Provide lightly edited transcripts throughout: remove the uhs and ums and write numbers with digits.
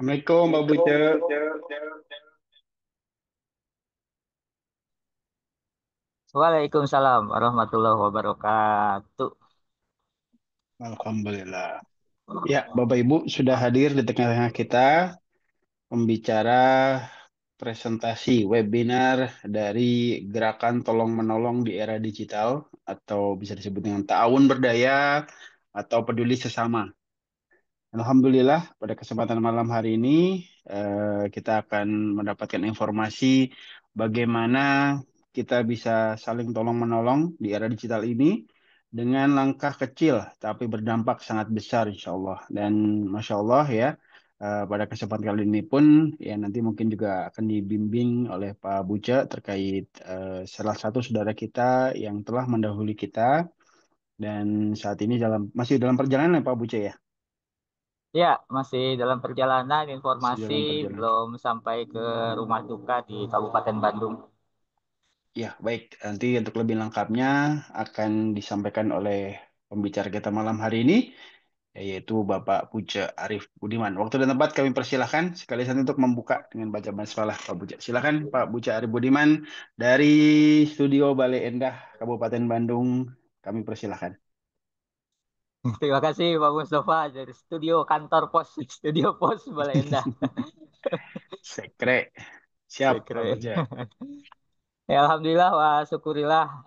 Assalamualaikum Mbak Buce. Waalaikumsalam warahmatullahi wabarakatuh. Alhamdulillah. Ya, Bapak Ibu sudah hadir di tengah-tengah kita pembicara presentasi webinar dari Gerakan Tolong Menolong di Era Digital atau bisa disebut dengan Ta'awun Berdaya atau Peduli Sesama. Alhamdulillah, pada kesempatan malam hari ini kita akan mendapatkan informasi bagaimana kita bisa saling tolong-menolong di era digital ini dengan langkah kecil tapi berdampak sangat besar insya Allah. Dan Masya Allah ya, pada kesempatan kali ini pun ya nanti mungkin juga akan dibimbing oleh Pak Buca terkait salah satu saudara kita yang telah mendahului kita dan saat ini masih dalam perjalanan ya Pak Buca ya? Ya, masih dalam perjalanan Masih informasi dalam perjalanan. belum sampai ke rumah duka di Kabupaten Bandung. Ya, baik. Nanti untuk lebih lengkapnya akan disampaikan oleh pembicara kita malam hari ini, yaitu Bapak Puja Arif Budiman. Waktu dan tempat kami persilahkan sekalian untuk membuka dengan baca basmalah Pak Puja. Silakan Pak Puja Arif Budiman dari Studio Balai Endah, Kabupaten Bandung. Kami persilahkan. Terima kasih Pak Mustafa dari studio kantor pos, studio pos Balai Endah. Sekre. Siap, Saya Pak kira. Puja. Ya, Alhamdulillah, wa syukurillah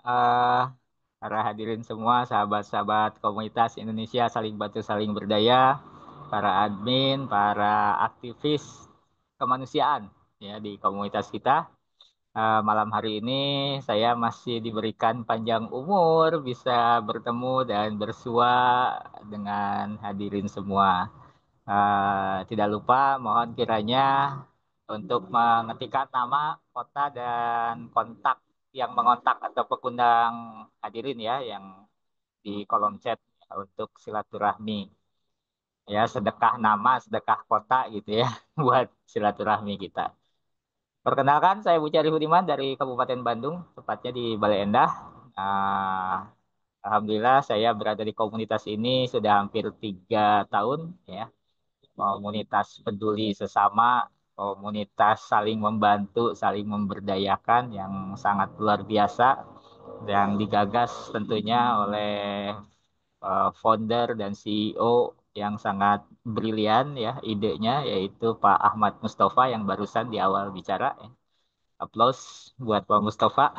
para hadirin semua, sahabat-sahabat komunitas Indonesia saling bantu saling berdaya, para admin, para aktivis kemanusiaan ya di komunitas kita. Malam hari ini saya masih diberikan panjang umur bisa bertemu dan bersua dengan hadirin semua. Tidak lupa mohon kiranya untuk mengetikkan nama, kota, dan kontak yang mengontak atau pengundang hadirin ya yang di kolom chat ya, untuk silaturahmi ya, sedekah nama, sedekah kota gitu ya buat silaturahmi kita. Perkenalkan, saya Bucari Budiman dari Kabupaten Bandung, tepatnya di Bale Endah. Ah, Alhamdulillah saya berada di komunitas ini sudah hampir 3 tahun ya. Komunitas peduli sesama, komunitas saling membantu, saling memberdayakan yang sangat luar biasa, yang digagas tentunya oleh founder dan CEO yang sangat brilian ya idenya, yaitu Pak Ahmad Mustafa yang barusan di awal bicara ya. Aplaus buat Pak Mustafa.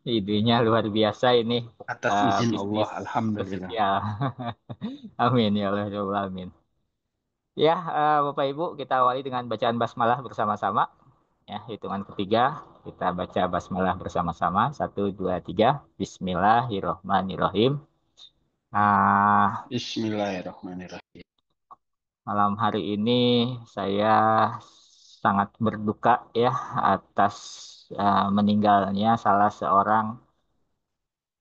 Idenya luar biasa ini, Atas izin Allah, bisnis Alhamdulillah. sosial. Amin ya Allah, ya Allah, amin. Ya, Bapak Ibu, kita awali dengan bacaan basmalah bersama-sama. Ya, hitungan ketiga, kita baca basmalah bersama-sama. Satu, dua, tiga. Bismillahirrohmanirrohim. Nah, Bismillahirrahmanirrahim. malam hari ini saya sangat berduka ya atas meninggalnya salah seorang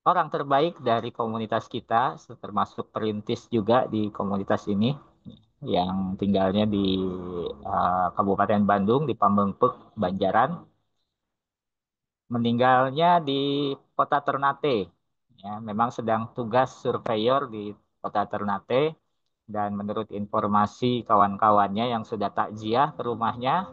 orang terbaik dari komunitas kita, termasuk perintis juga di komunitas ini yang tinggalnya di Kabupaten Bandung, di Pamengpeuk, Banjaran. Meninggalnya di Kota Ternate. Ya, memang sedang tugas surveyor di Kota Ternate dan menurut informasi kawan-kawannya yang sudah takziah ke rumahnya,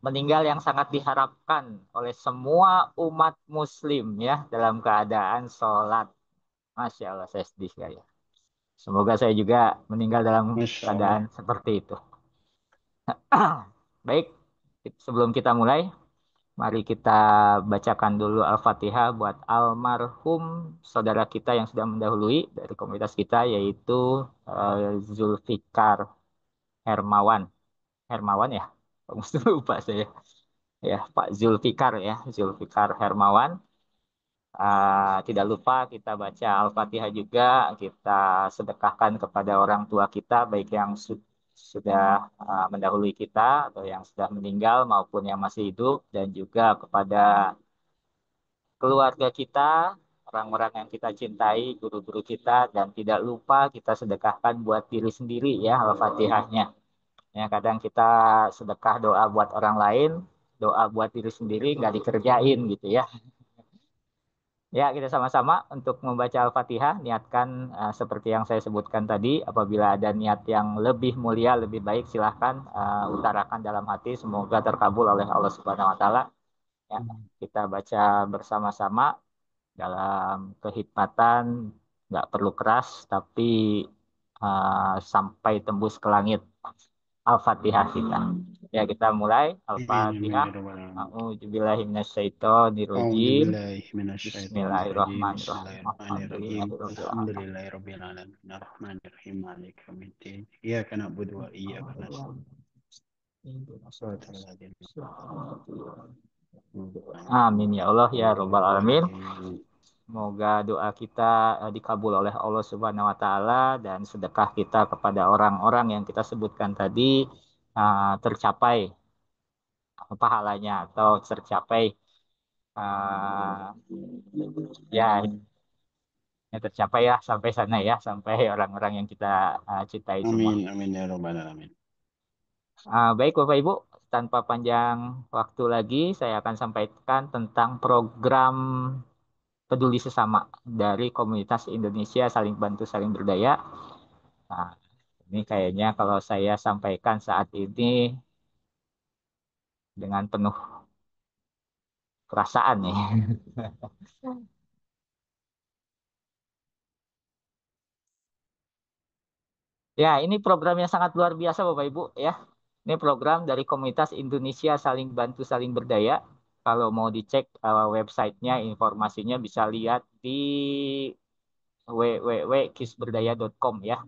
meninggal yang sangat diharapkan oleh semua umat Muslim ya dalam keadaan sholat. Masya Allah, saya sedih sekali. Semoga saya juga meninggal dalam Masya Allah. keadaan seperti itu. Baik, Sebelum kita mulai, mari kita bacakan dulu Al-Fatihah buat almarhum saudara kita yang sudah mendahului dari komunitas kita, yaitu Zulfikar Hermawan. Hermawan ya? Mesti lupa saya. Ya, Pak Zulfikar ya, Zulfikar Hermawan. Tidak lupa kita baca Al-Fatihah juga, kita sedekahkan kepada orang tua kita, baik yang sudah mendahului kita atau yang sudah meninggal maupun yang masih hidup, dan juga kepada keluarga kita, orang-orang yang kita cintai, guru-guru kita, dan tidak lupa kita sedekahkan buat diri sendiri ya Al-Fatihahnya. Ya, kadang kita sedekah doa buat orang lain, doa buat diri sendiri nggak dikerjain gitu ya. Ya, kita sama-sama untuk membaca Al-Fatihah, niatkan seperti yang saya sebutkan tadi, apabila ada niat yang lebih mulia, lebih baik, silahkan utarakan dalam hati, semoga terkabul oleh Allah Subhanahu wa Ta'ala. Ya, kita baca bersama-sama dalam kehikmatan, nggak perlu keras, tapi sampai tembus ke langit. Al-Fatihah kita. Ya, kita mulai. Amin, amin, Al-Fatihah. ya Rabbal Alamin. A'udzubillahiminasyaitonirrojim. A'udzubillahi minasyaitonirrajim. Bismillahirrahmanirrahim. Bismillahirrahmanirrahim. Alhamdulillahirabbil alamin. Alhamdulillahirabbil alamin. Arrahmanirrahim. Maliki yaumiddin. Iyyaka na'budu wa iyyaka nasta'in. Shiratal ladzina Amin ya Allah ya Rabbal alamin. Amin. Semoga doa kita dikabul oleh Allah Subhanahu wa taala, dan sedekah kita kepada orang-orang yang kita sebutkan tadi tercapai pahalanya, atau tercapai uh, ya tercapai ya sampai sana ya, sampai orang-orang yang kita cintai semua. Amin, amin ya Rabbal alamin. Baik Bapak Ibu, tanpa panjang waktu lagi, saya akan sampaikan tentang program peduli sesama dari komunitas Indonesia Saling Bantu Saling Berdaya. Nah, ini kayaknya kalau saya sampaikan saat ini dengan penuh perasaan nih. Ya, ini program yang sangat luar biasa Bapak Ibu ya. Ini program dari komunitas Indonesia Saling Bantu Saling Berdaya. Kalau mau dicek websitenya, informasinya bisa lihat di www.kisberdaya.com ya.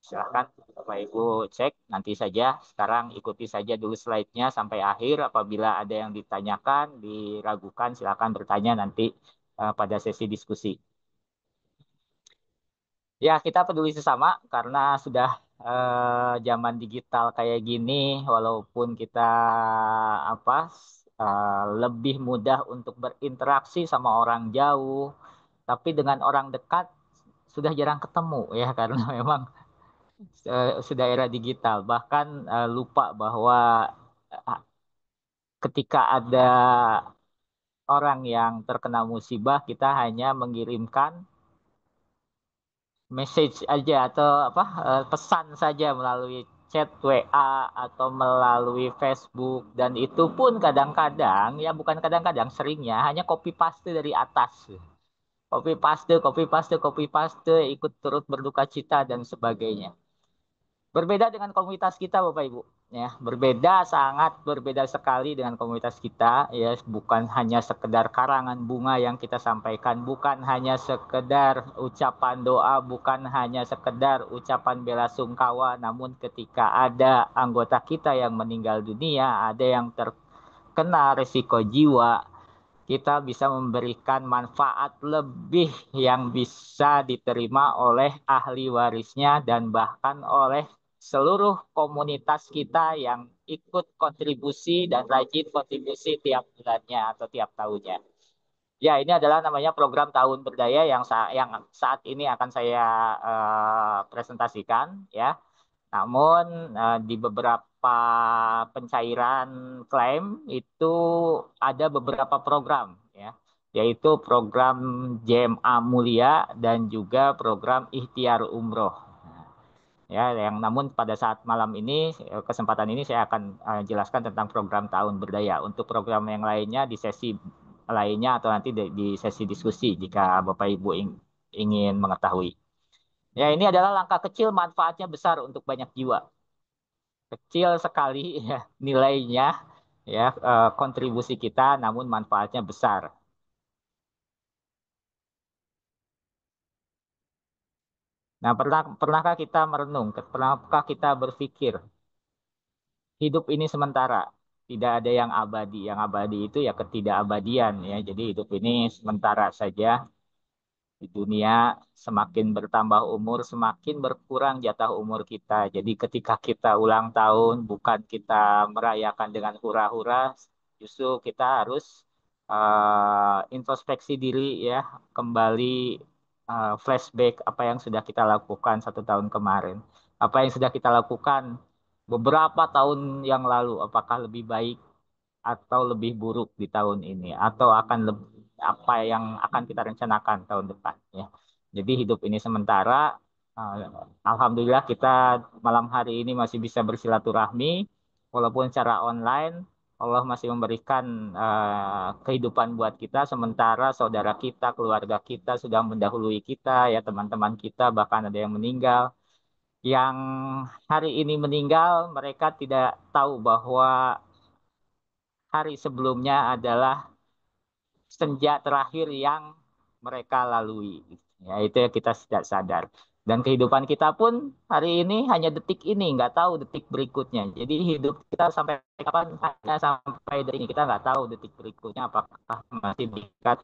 Silahkan Bapak Ibu cek nanti saja. Sekarang ikuti saja dulu slide-nya sampai akhir. Apabila ada yang ditanyakan, diragukan, silahkan bertanya nanti pada sesi diskusi. Ya, kita peduli sesama karena sudah zaman digital kayak gini, walaupun kita apa lebih mudah untuk berinteraksi sama orang jauh, tapi dengan orang dekat sudah jarang ketemu ya karena memang sudah era digital. Bahkan lupa bahwa uh, ketika ada orang yang terkena musibah, kita hanya mengirimkan message aja atau pesan saja melalui chat WA atau melalui Facebook, dan itu pun kadang-kadang ya bukan kadang-kadang, seringnya hanya copy paste dari atas. Copy paste, copy paste, copy paste, ikut turut berduka cita dan sebagainya. Berbeda dengan komunitas kita, Bapak Ibu. Ya, berbeda, sangat berbeda sekali dengan komunitas kita. Ya, bukan hanya sekedar karangan bunga yang kita sampaikan, bukan hanya sekedar ucapan doa, bukan hanya sekedar ucapan bela sungkawa, namun ketika ada anggota kita yang meninggal dunia, ada yang terkena risiko jiwa, kita bisa memberikan manfaat lebih yang bisa diterima oleh ahli warisnya dan bahkan oleh seluruh komunitas kita yang ikut kontribusi dan rajin kontribusi tiap bulannya atau tiap tahunnya. Ya, ini adalah namanya program Tahun Berdaya yang saat ini akan saya presentasikan ya. Namun di beberapa pencairan klaim itu ada beberapa program ya, yaitu program JMA Mulia dan juga program Ikhtiar Umroh. Ya, yang namun pada saat malam ini kesempatan ini saya akan jelaskan tentang program Tahun Berdaya. Untuk program yang lainnya di sesi lainnya atau nanti di sesi diskusi jika Bapak Ibu ingin mengetahui. Ya, ini adalah langkah kecil, manfaatnya besar untuk banyak jiwa. Kecil sekali ya nilainya ya, kontribusi kita namun manfaatnya besar. Nah, pernahkah kita merenung, pernahkah kita berpikir hidup ini sementara, tidak ada yang abadi. Yang abadi itu ya ketidakabadian ya. Jadi hidup ini sementara saja. Di dunia semakin bertambah umur, semakin berkurang jatah umur kita. Jadi ketika kita ulang tahun, bukan kita merayakan dengan hura-hura, justru kita harus introspeksi diri ya, kembali flashback apa yang sudah kita lakukan 1 tahun kemarin, apa yang sudah kita lakukan beberapa tahun yang lalu, apakah lebih baik atau lebih buruk di tahun ini atau akan lebih apa yang akan kita rencanakan tahun depan ya. Jadi hidup ini sementara. Alhamdulillah kita malam hari ini masih bisa bersilaturahmi walaupun secara online. Allah masih memberikan kehidupan buat kita sementara saudara kita, keluarga kita sudah mendahului kita ya, teman-teman kita bahkan ada yang meninggal. Yang hari ini meninggal mereka tidak tahu bahwa hari sebelumnya adalah senja terakhir yang mereka lalui. Ya, itu yang kita tidak sadar. Dan kehidupan kita pun hari ini hanya detik ini, nggak tahu detik berikutnya. Jadi hidup kita sampai kapan, hanya sampai detik ini. Kita nggak tahu detik berikutnya apakah masih berikat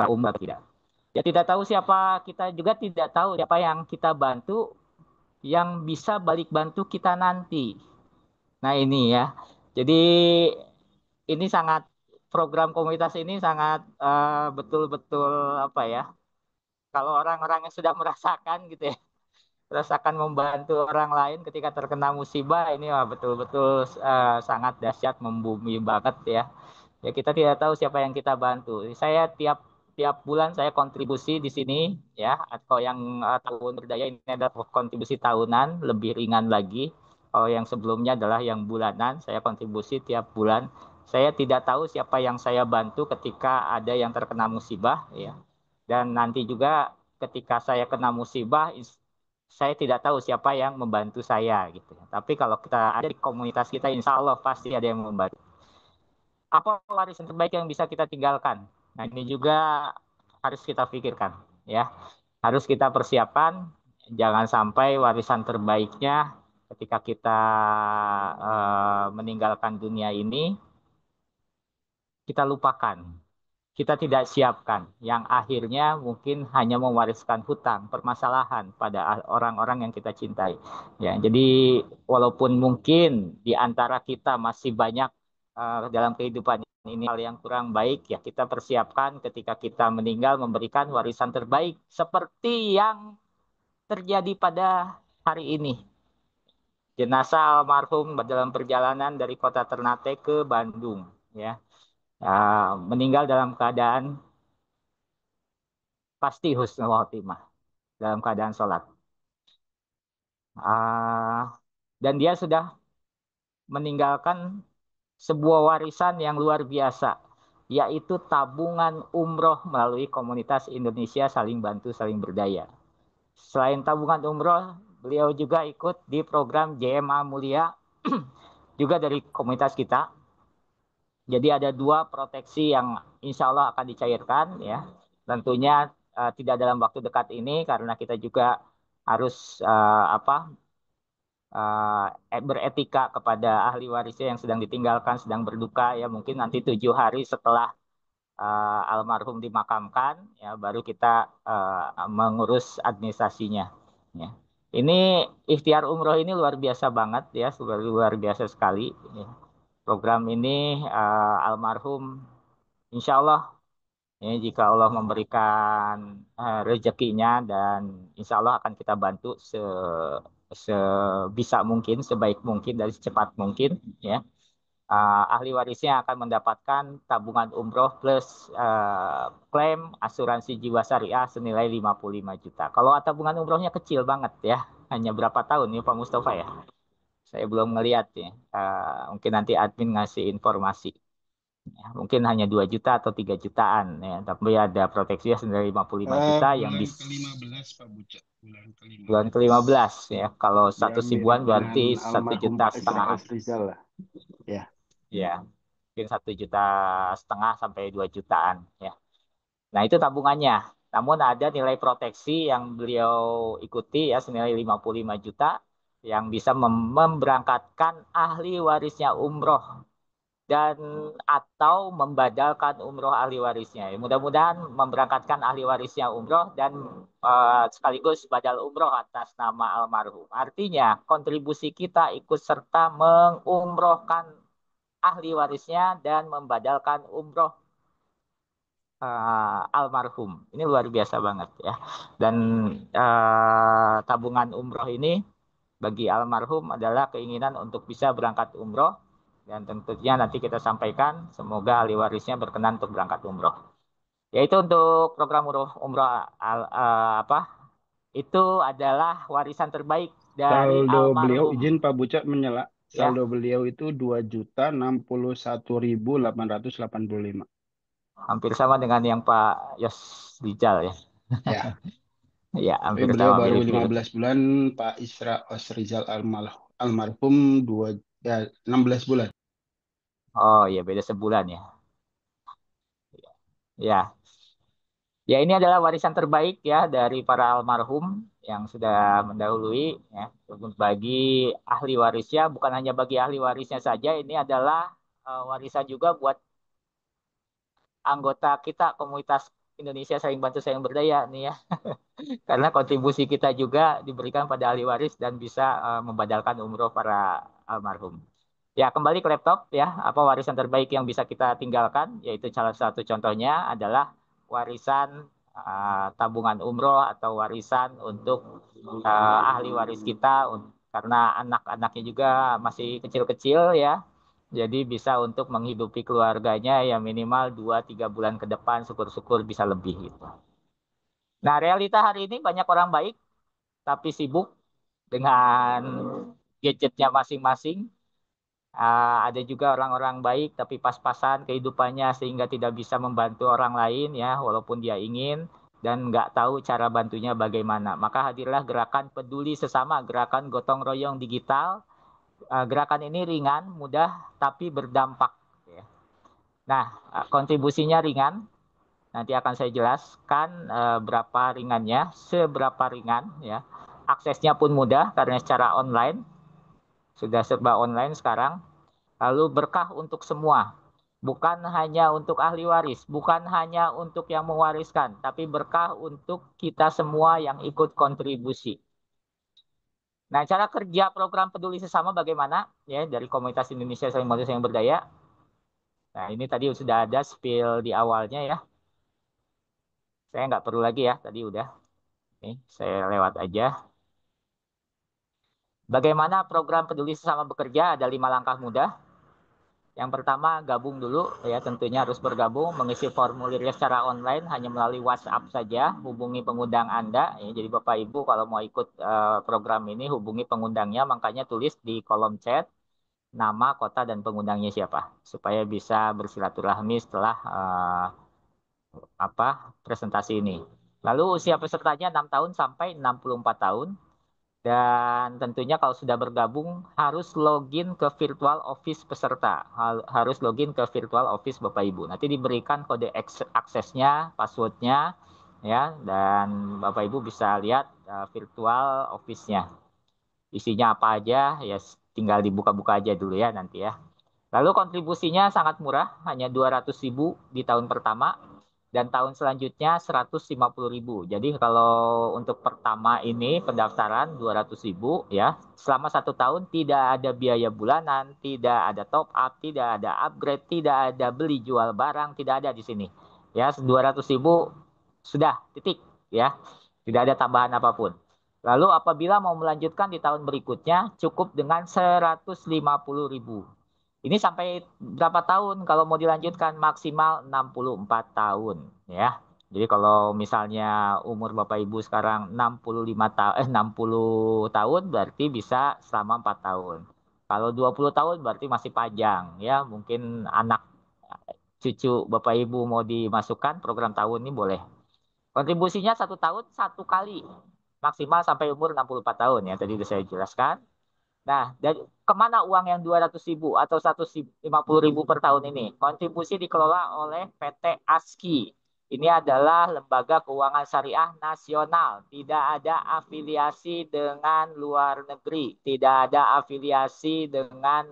umur atau tidak. Ya tidak tahu siapa, kita juga tidak tahu siapa yang kita bantu, yang bisa balik bantu kita nanti. Nah ini ya. Jadi ini sangat program komunitas ini sangat betul-betul apa ya? Kalau orang-orang yang sudah merasakan gitu ya, merasakan membantu orang lain ketika terkena musibah ini wah betul-betul sangat dahsyat, membumi banget ya. Ya kita tidak tahu siapa yang kita bantu. Saya tiap tiap bulan saya kontribusi di sini ya. Atau yang tahun berdaya ini adalah kontribusi tahunan, lebih ringan lagi. Kalau yang sebelumnya adalah yang bulanan, saya kontribusi tiap bulan. Saya tidak tahu siapa yang saya bantu ketika ada yang terkena musibah ya. Dan nanti juga ketika saya kena musibah, saya tidak tahu siapa yang membantu saya gitu. Tapi kalau kita ada di komunitas kita, insya Allah pasti ada yang membantu. Apa warisan terbaik yang bisa kita tinggalkan? Nah, ini juga harus kita pikirkan, ya. Harus kita persiapkan, jangan sampai warisan terbaiknya ketika kita meninggalkan dunia ini, kita lupakan, kita tidak siapkan, yang akhirnya mungkin hanya mewariskan hutang, permasalahan pada orang-orang yang kita cintai. Ya, jadi walaupun mungkin di antara kita masih banyak dalam kehidupan ini hal yang kurang baik, ya kita persiapkan ketika kita meninggal memberikan warisan terbaik seperti yang terjadi pada hari ini. Jenazah almarhum dalam perjalanan dari kota Ternate ke Bandung, ya, meninggal dalam keadaan pasti husnul khotimah dalam keadaan sholat. Dan dia sudah meninggalkan sebuah warisan yang luar biasa, yaitu tabungan umroh melalui komunitas Indonesia Saling Bantu Saling Berdaya. Selain tabungan umroh, beliau juga ikut di program JMA Mulia, juga dari komunitas kita. Jadi ada dua proteksi yang insya Allah akan dicairkan ya. Tentunya tidak dalam waktu dekat ini karena kita juga harus beretika kepada ahli warisnya yang sedang ditinggalkan, sedang berduka ya. Mungkin nanti 7 hari setelah almarhum dimakamkan ya baru kita mengurus administrasinya. Ya. Ini ikhtiar umroh ini luar biasa banget ya, luar biasa sekali. Ya. Program ini almarhum insya Allah ya, jika Allah memberikan rezekinya dan insya Allah akan kita bantu sebisa mungkin, sebaik mungkin, dari secepat mungkin. Ya, ahli warisnya akan mendapatkan tabungan umroh plus klaim asuransi jiwa syariah senilai 55 juta. Kalau tabungan umrohnya kecil banget ya, hanya berapa tahun ya Pak Mustafa ya? Saya belum ngelihat ya. Mungkin nanti admin ngasih informasi. Ya, mungkin hanya 2 juta atau 3 jutaan ya, tapi ada proteksinya senilai 55 juta yang Bulan bisa ke-15 Pak Buca, bulan bulan ke-15. ke-15 ya. Kalau Dia 100 mirip ribuan dengan berarti satu almarhum juta Pak setengah. Israel Rizal lah. Ya, Ya, mungkin 1,5 juta sampai 2 jutaan ya. Nah, itu tabungannya. Namun ada nilai proteksi yang beliau ikuti ya senilai 55 juta yang bisa memberangkatkan ahli warisnya umroh dan atau membadalkan umroh ahli warisnya. Mudah-mudahan memberangkatkan ahli warisnya umroh dan sekaligus badal umroh atas nama almarhum. Artinya kontribusi kita ikut serta mengumrohkan ahli warisnya dan membadalkan umroh almarhum. Ini luar biasa banget ya. Dan tabungan umroh ini bagi almarhum adalah keinginan untuk bisa berangkat umroh dan tentunya nanti kita sampaikan semoga ahli warisnya berkenan untuk berangkat umroh. Yaitu untuk program umroh apa? Itu adalah warisan terbaik dari Saldo beliau, almarhum izin Pak Buca menyela, saldo ya. beliau itu 2.061.885. Hampir sama dengan yang Pak Yos Rijal ya. Ya, Ya, tapi hampir beliau sama baru mirip-mirip. 15 bulan, Pak Isra Osrizal almarhum dua, ya, 16 bulan. Oh iya beda sebulan ya. Ya, ya, ini adalah warisan terbaik ya dari para almarhum yang sudah mendahului ya. Bagi ahli warisnya, bukan hanya bagi ahli warisnya saja, ini adalah warisan juga buat anggota kita komunitas Indonesia saling bantu saling berdaya nih ya. Karena kontribusi kita juga diberikan pada ahli waris dan bisa membadalkan umroh para almarhum. Ya, kembali ke laptop ya. Apa warisan terbaik yang bisa kita tinggalkan? Yaitu salah satu contohnya adalah warisan tabungan umroh atau warisan untuk ahli waris kita karena anak-anaknya juga masih kecil-kecil ya. Jadi bisa untuk menghidupi keluarganya ya minimal 2-3 bulan ke depan syukur-syukur bisa lebih gitu. Nah, realita hari ini banyak orang baik tapi sibuk dengan gadgetnya masing-masing. Ada juga orang-orang baik tapi pas-pasan kehidupannya sehingga tidak bisa membantu orang lain ya walaupun dia ingin dan nggak tahu cara bantunya bagaimana. Maka hadirlah gerakan peduli sesama, gerakan gotong royong digital. Gerakan ini ringan, mudah tapi berdampak. Ya. Nah, kontribusinya ringan. Nanti akan saya jelaskan berapa ringannya, seberapa ringan ya. Aksesnya pun mudah karena secara online, sudah serba online sekarang. Lalu berkah untuk semua. Bukan hanya untuk ahli waris, bukan hanya untuk yang mewariskan, tapi berkah untuk kita semua yang ikut kontribusi. Nah, cara kerja program peduli sesama bagaimana? Ya, dari Komunitas Indonesia Saling Bantu Saling Berdaya. Nah, ini tadi sudah ada spill di awalnya ya. Saya nggak perlu lagi ya, tadi udah. Nih, saya lewat aja. Bagaimana program peduli sesama bekerja? Ada 5 langkah mudah. Yang pertama, gabung dulu ya, tentunya harus bergabung, mengisi formulirnya secara online hanya melalui WhatsApp saja, hubungi pengundang Anda ya. Jadi Bapak Ibu kalau mau ikut program ini hubungi pengundangnya, makanya tulis di kolom chat nama, kota dan pengundangnya siapa supaya bisa bersilaturahmi setelah presentasi ini. Lalu usia pesertanya 6 tahun sampai 64 tahun. Dan tentunya kalau sudah bergabung harus login ke virtual office peserta. Harus login ke virtual office Bapak Ibu. Nanti diberikan kode aksesnya, passwordnya, ya. Dan Bapak Ibu bisa lihat virtual office-nya. Isinya apa aja, ya tinggal dibuka-buka aja dulu ya nanti ya. Lalu kontribusinya sangat murah, hanya 200.000 di tahun pertama dan tahun selanjutnya 150.000. Jadi kalau untuk pertama ini pendaftaran 200.000 ya, selama 1 tahun tidak ada biaya bulanan, tidak ada top up, tidak ada upgrade, tidak ada beli jual barang, tidak ada di sini. Ya, 200.000 sudah titik ya, tidak ada tambahan apapun. Lalu apabila mau melanjutkan di tahun berikutnya cukup dengan 150.000. Ini sampai berapa tahun kalau mau dilanjutkan? Maksimal 64 tahun ya. Jadi kalau misalnya umur Bapak Ibu sekarang 60 tahun berarti bisa selama 4 tahun. Kalau 20 tahun berarti masih panjang ya. Mungkin anak cucu Bapak Ibu mau dimasukkan program tahun ini boleh. Kontribusinya 1 tahun 1 kali. Maksimal sampai umur 64 tahun ya. Tadi sudah saya jelaskan. Nah, dari kemana uang yang 200.000 atau 150.000 per tahun ini? Kontribusi dikelola oleh PT ASKI. Ini adalah lembaga keuangan syariah nasional. Tidak ada afiliasi dengan luar negeri. Tidak ada afiliasi dengan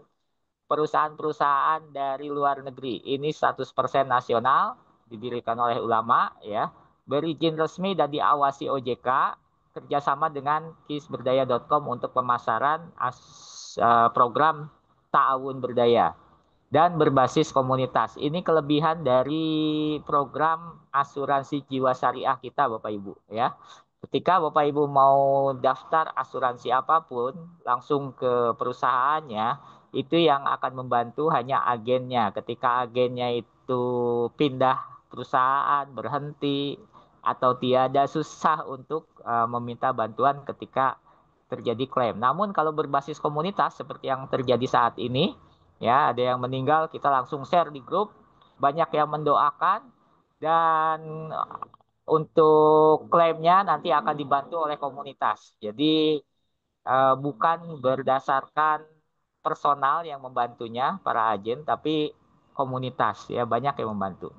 perusahaan-perusahaan dari luar negeri. Ini 100% nasional, didirikan oleh ulama, ya, berizin resmi dan diawasi OJK, kerjasama dengan kisberdaya.com untuk pemasaran program Ta'awun Berdaya dan berbasis komunitas. Ini kelebihan dari program asuransi jiwa syariah kita, Bapak Ibu, ya. Ketika Bapak Ibu mau daftar asuransi apapun, langsung ke perusahaannya, itu yang akan membantu hanya agennya. Ketika agennya itu pindah perusahaan, berhenti, atau tiada, susah untuk meminta bantuan ketika terjadi klaim. Namun kalau berbasis komunitas seperti yang terjadi saat ini, ya ada yang meninggal, kita langsung share di grup, banyak yang mendoakan, dan untuk klaimnya nanti akan dibantu oleh komunitas. Jadi bukan berdasarkan personal yang membantunya para agen, tapi komunitas, ya banyak yang membantu.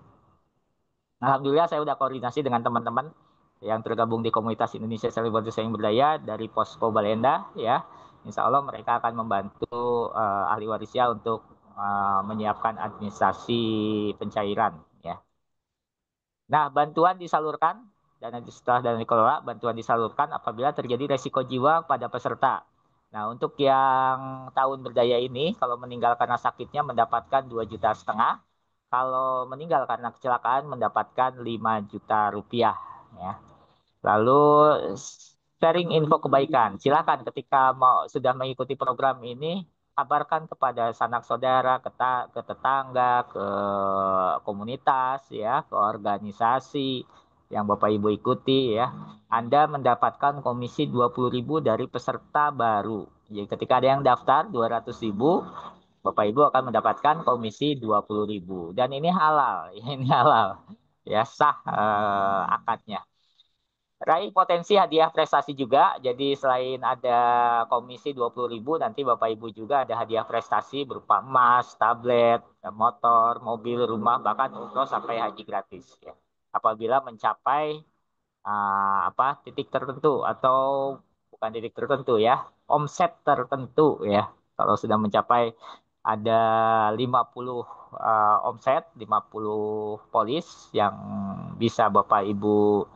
Alhamdulillah saya sudah koordinasi dengan teman-teman yang tergabung di komunitas Indonesia Saling Bantu Saling Berdaya dari Posko Balenda, ya. Insya Allah mereka akan membantu ahli warisnya untuk menyiapkan administrasi pencairan, ya. Nah, bantuan disalurkan dan nanti setelah dana dikelola, bantuan disalurkan apabila terjadi resiko jiwa pada peserta. Nah, untuk yang tahun berdaya ini, kalau meninggal karena sakitnya mendapatkan 2,5 juta. Kalau meninggal karena kecelakaan mendapatkan 5 juta rupiah. Ya. Lalu sharing info kebaikan. Silakan ketika mau sudah mengikuti program ini, kabarkan kepada sanak saudara, ke tetangga, ke komunitas, ya, ke organisasi yang Bapak Ibu ikuti, ya. Anda mendapatkan komisi 20.000 dari peserta baru. Jadi ketika ada yang daftar 200.000, Bapak Ibu akan mendapatkan komisi 20.000. Dan ini halal, ini halal. Ya, sah akadnya. Raih potensi hadiah prestasi juga. Jadi selain ada komisi 20.000, nanti Bapak Ibu juga ada hadiah prestasi berupa emas, tablet, motor, mobil, rumah, bahkan umroh sampai haji gratis. Ya. Apabila mencapai titik tertentu atau bukan titik tertentu, ya, omset tertentu, ya. Kalau sudah mencapai ada 50 omset, 50 polis yang bisa Bapak Ibu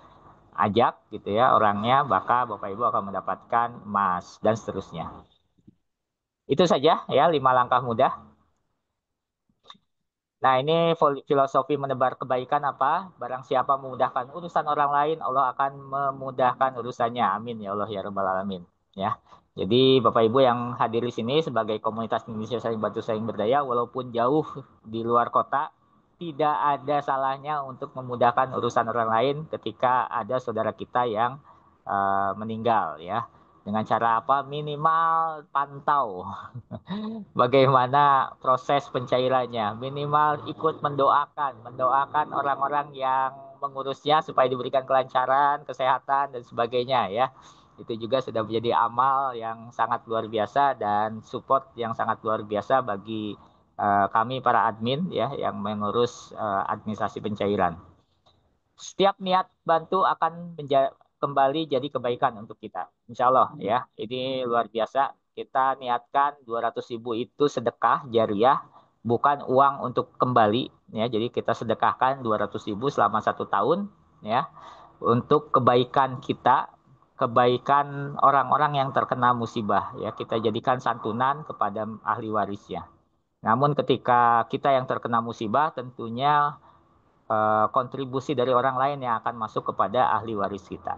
ajak gitu ya orangnya, maka Bapak Ibu akan mendapatkan emas dan seterusnya. Itu saja ya 5 langkah mudah. Nah, ini filosofi menebar kebaikan apa? Barang siapa memudahkan urusan orang lain, Allah akan memudahkan urusannya. Amin ya Allah ya Rabbal Alamin. Ya. Jadi Bapak Ibu yang hadir di sini sebagai komunitas Indonesia Saling Bantu Saling Berdaya, walaupun jauh di luar kota, tidak ada salahnya untuk memudahkan urusan orang lain ketika ada saudara kita yang meninggal, ya. Dengan cara apa? Minimal pantau bagaimana proses pencairannya. Minimal ikut mendoakan orang-orang yang mengurusnya supaya diberikan kelancaran, kesehatan dan sebagainya, ya. Itu juga sudah menjadi amal yang sangat luar biasa dan support yang sangat luar biasa bagi kami para admin, ya, yang mengurus administrasi pencairan. Setiap niat bantu akan kembali jadi kebaikan untuk kita. Insya Allah, ya. Ini luar biasa. Kita niatkan 200.000 itu sedekah jariah, bukan uang untuk kembali, ya. Jadi kita sedekahkan 200.000 selama 1 tahun, ya, untuk kebaikan kita, kebaikan orang-orang yang terkena musibah, ya. Kita jadikan santunan kepada ahli warisnya. Namun ketika kita yang terkena musibah, tentunya kontribusi dari orang lain yang akan masuk kepada ahli waris kita.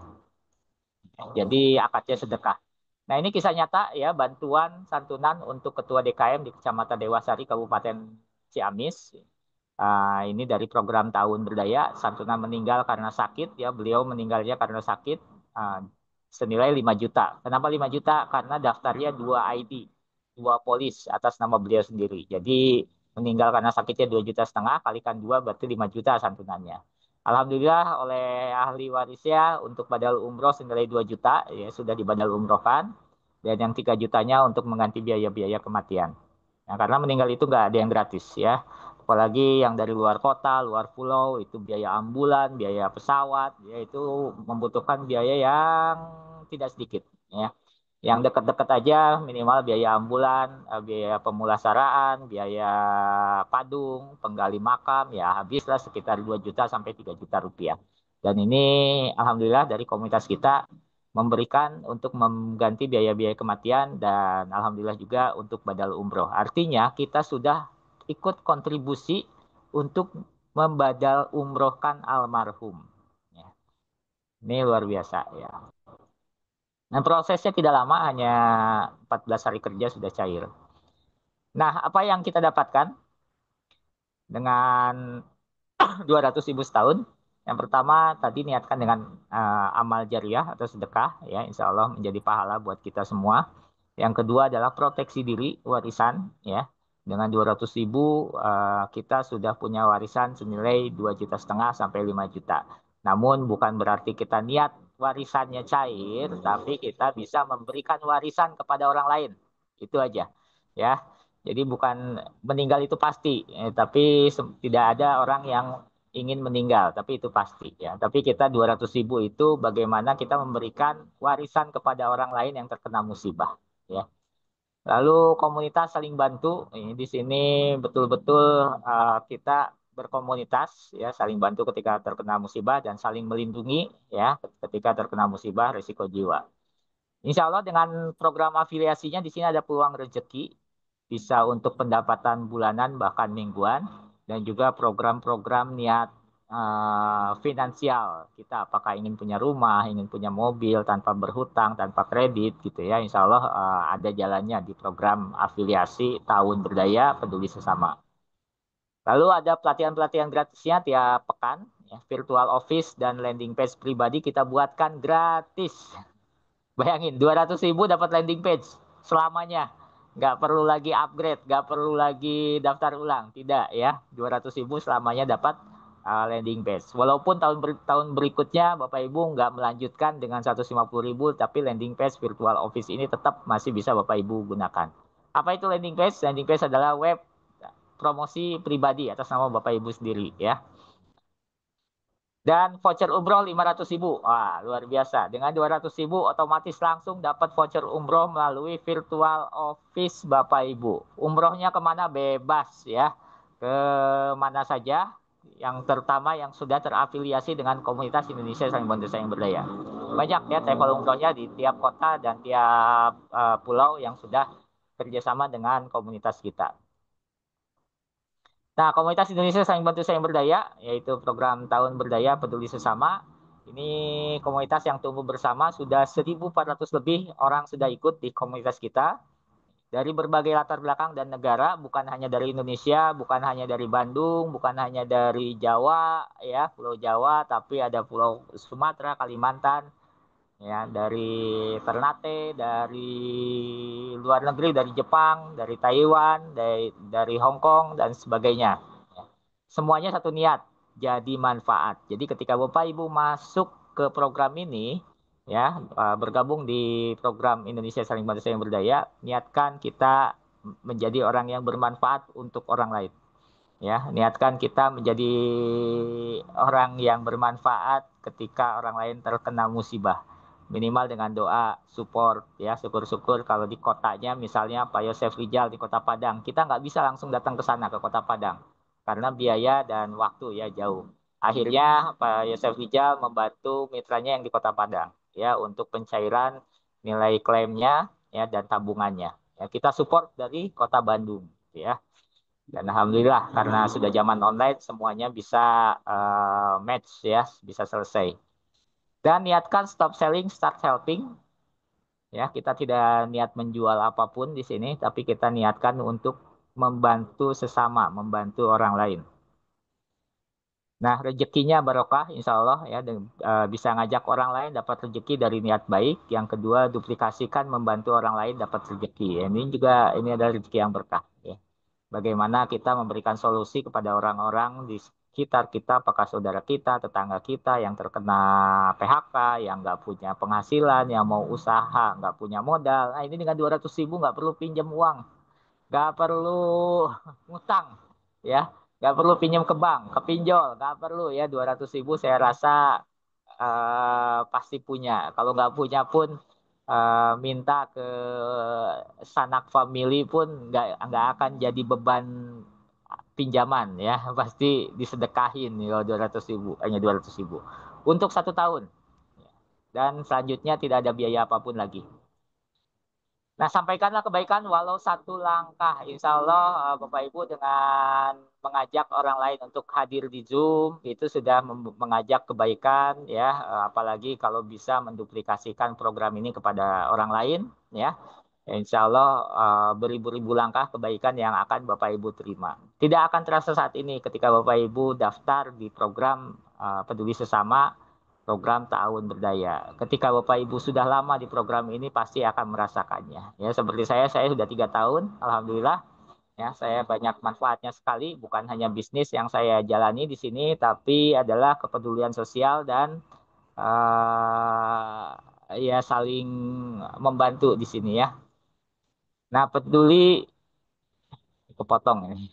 Jadi akadnya sedekah. Nah, ini kisah nyata, ya, bantuan santunan untuk Ketua DKM di Kecamatan Dewasari Kabupaten Ciamis. Ini dari program Tahun Berdaya, santunan meninggal karena sakit, ya, beliau meninggalnya karena sakit, uh, senilai 5 juta. Kenapa 5 juta? Karena daftarnya 2 ID, 2 polis atas nama beliau sendiri. Jadi meninggal karena sakitnya 2,5 juta, kalikan 2 berarti 5 juta santunannya. Alhamdulillah oleh ahli warisnya untuk badal umroh senilai 2 juta, ya, sudah dibadal umrohkan. Dan yang 3 jutanya untuk mengganti biaya-biaya kematian. Nah, karena meninggal itu nggak ada yang gratis ya. Apalagi yang dari luar kota, luar pulau, itu biaya ambulan, biaya pesawat, ya itu membutuhkan biaya yang tidak sedikit. Ya. Yang dekat-dekat aja minimal biaya ambulan, biaya pemulasaraan, biaya padung, penggali makam, ya habislah sekitar 2 juta sampai 3 juta rupiah. Dan ini alhamdulillah dari komunitas kita memberikan untuk mengganti biaya-biaya kematian dan alhamdulillah juga untuk badal umroh. Artinya kita sudah ikut kontribusi untuk membadal umrohkan almarhum. Ya. Ini luar biasa ya. Nah, prosesnya tidak lama, hanya 14 hari kerja sudah cair. Nah, apa yang kita dapatkan dengan 200.000 setahun? Yang pertama tadi niatkan dengan amal jariah atau sedekah, ya insya Allah menjadi pahala buat kita semua. Yang kedua adalah proteksi diri, warisan, ya. Dengan 200.000 kita sudah punya warisan senilai 2,5 juta sampai 5 juta. Namun bukan berarti kita niat warisannya cair, tapi kita bisa memberikan warisan kepada orang lain. Itu aja, ya. Jadi bukan meninggal itu pasti, tapi tidak ada orang yang ingin meninggal, tapi itu pasti ya. Tapi kita 200.000 itu bagaimana kita memberikan warisan kepada orang lain yang terkena musibah, ya. Lalu komunitas saling bantu. Ini di sini betul-betul kita berkomunitas ya, saling bantu ketika terkena musibah dan saling melindungi ya ketika terkena musibah risiko jiwa. Insya Allah dengan program afiliasinya di sini ada peluang rezeki, bisa untuk pendapatan bulanan bahkan mingguan, dan juga program-program niat finansial kita, apakah ingin punya rumah, ingin punya mobil tanpa berhutang, tanpa kredit gitu ya. Insya Allah ada jalannya di program afiliasi Tahun Berdaya Peduli Sesama. Lalu ada pelatihan-pelatihan gratisnya tiap pekan, ya, virtual office dan landing page pribadi kita buatkan gratis. Bayangin, 200.000 dapat landing page selamanya. Nggak perlu lagi upgrade, nggak perlu lagi daftar ulang. Tidak ya, 200.000 selamanya dapat landing page. Walaupun tahun berikutnya Bapak Ibu nggak melanjutkan dengan 150.000, tapi landing page virtual office ini tetap masih bisa Bapak Ibu gunakan. Apa itu landing page? Landing page adalah web promosi pribadi atas nama Bapak Ibu sendiri ya. Dan voucher umroh 500.000. Wah, luar biasa. Dengan 200.000 otomatis langsung dapat voucher umroh melalui virtual office Bapak Ibu. Umrohnya kemana? Bebas ya. Ke mana saja. Yang terutama yang sudah terafiliasi dengan komunitas Indonesia Saling Bantu Saling Berdaya. Banyak ya travel umrohnya di tiap kota dan tiap pulau yang sudah kerjasama dengan komunitas kita. Nah, komunitas Indonesia Saling Bantu Saling Berdaya, yaitu program Tahun Berdaya Peduli Sesama. Ini komunitas yang tumbuh bersama, sudah 1.400 lebih orang sudah ikut di komunitas kita. Dari berbagai latar belakang dan negara, bukan hanya dari Indonesia, bukan hanya dari Bandung, bukan hanya dari Jawa, ya, Pulau Jawa, tapi ada Pulau Sumatera, Kalimantan, ya, dari Ternate, dari luar negeri, dari Jepang, dari Taiwan, dari Hong Kong dan sebagainya. Ya. Semuanya satu niat, jadi manfaat. Jadi ketika Bapak Ibu masuk ke program ini, ya, bergabung di program Indonesia Saling Bantu Saling Berdaya, niatkan kita menjadi orang yang bermanfaat untuk orang lain. Ya, niatkan kita menjadi orang yang bermanfaat ketika orang lain terkena musibah. Minimal dengan doa, support, ya, syukur-syukur kalau di kotanya, misalnya Pak Yosef Rijal di Kota Padang, kita nggak bisa langsung datang ke sana, ke Kota Padang, karena biaya dan waktu ya jauh. Akhirnya Pak Yosef Rijal membantu mitranya yang di Kota Padang, ya, untuk pencairan nilai klaimnya, ya, dan tabungannya. Ya, kita support dari Kota Bandung, ya. Dan alhamdulillah karena sudah zaman online semuanya bisa match ya, bisa selesai. Dan niatkan stop selling, start helping. Ya, kita tidak niat menjual apapun di sini, tapi kita niatkan untuk membantu sesama, membantu orang lain. Nah, rezekinya barokah, insya Allah ya, bisa ngajak orang lain dapat rezeki dari niat baik. Yang kedua, duplikasikan membantu orang lain dapat rezeki. Ini juga adalah rezeki yang berkah. Ya. Bagaimana kita memberikan solusi kepada orang-orang di sekitar kita, apakah saudara kita, tetangga kita yang terkena PHK, yang nggak punya penghasilan, yang mau usaha, nggak punya modal. Nah, ini dengan 200.000 nggak perlu pinjam uang, nggak perlu ngutang, ya, nggak perlu pinjam ke bank, ke pinjol, nggak perlu ya. 200.000 saya rasa pasti punya. Kalau nggak punya pun minta ke sanak famili pun nggak akan jadi beban pinjaman ya. Pasti disedekahin nih kalau 200.000, hanya 200.000 untuk 1 tahun, dan selanjutnya tidak ada biaya apapun lagi. Nah, sampaikanlah kebaikan walau satu langkah. Insya Allah, Bapak Ibu dengan mengajak orang lain untuk hadir di Zoom, itu sudah mengajak kebaikan, ya. Apalagi kalau bisa menduplikasikan program ini kepada orang lain, ya. Insya Allah, beribu-ribu langkah kebaikan yang akan Bapak Ibu terima. Tidak akan terasa saat ini ketika Bapak Ibu daftar di program Peduli Sesama, program Ta'awun Berdaya. Ketika Bapak Ibu sudah lama di program ini pasti akan merasakannya. Ya, seperti saya sudah 3 tahun, alhamdulillah. Ya, saya banyak manfaatnya sekali. Bukan hanya bisnis yang saya jalani di sini, tapi adalah kepedulian sosial dan ya saling membantu di sini ya. Nah, kepotong ini.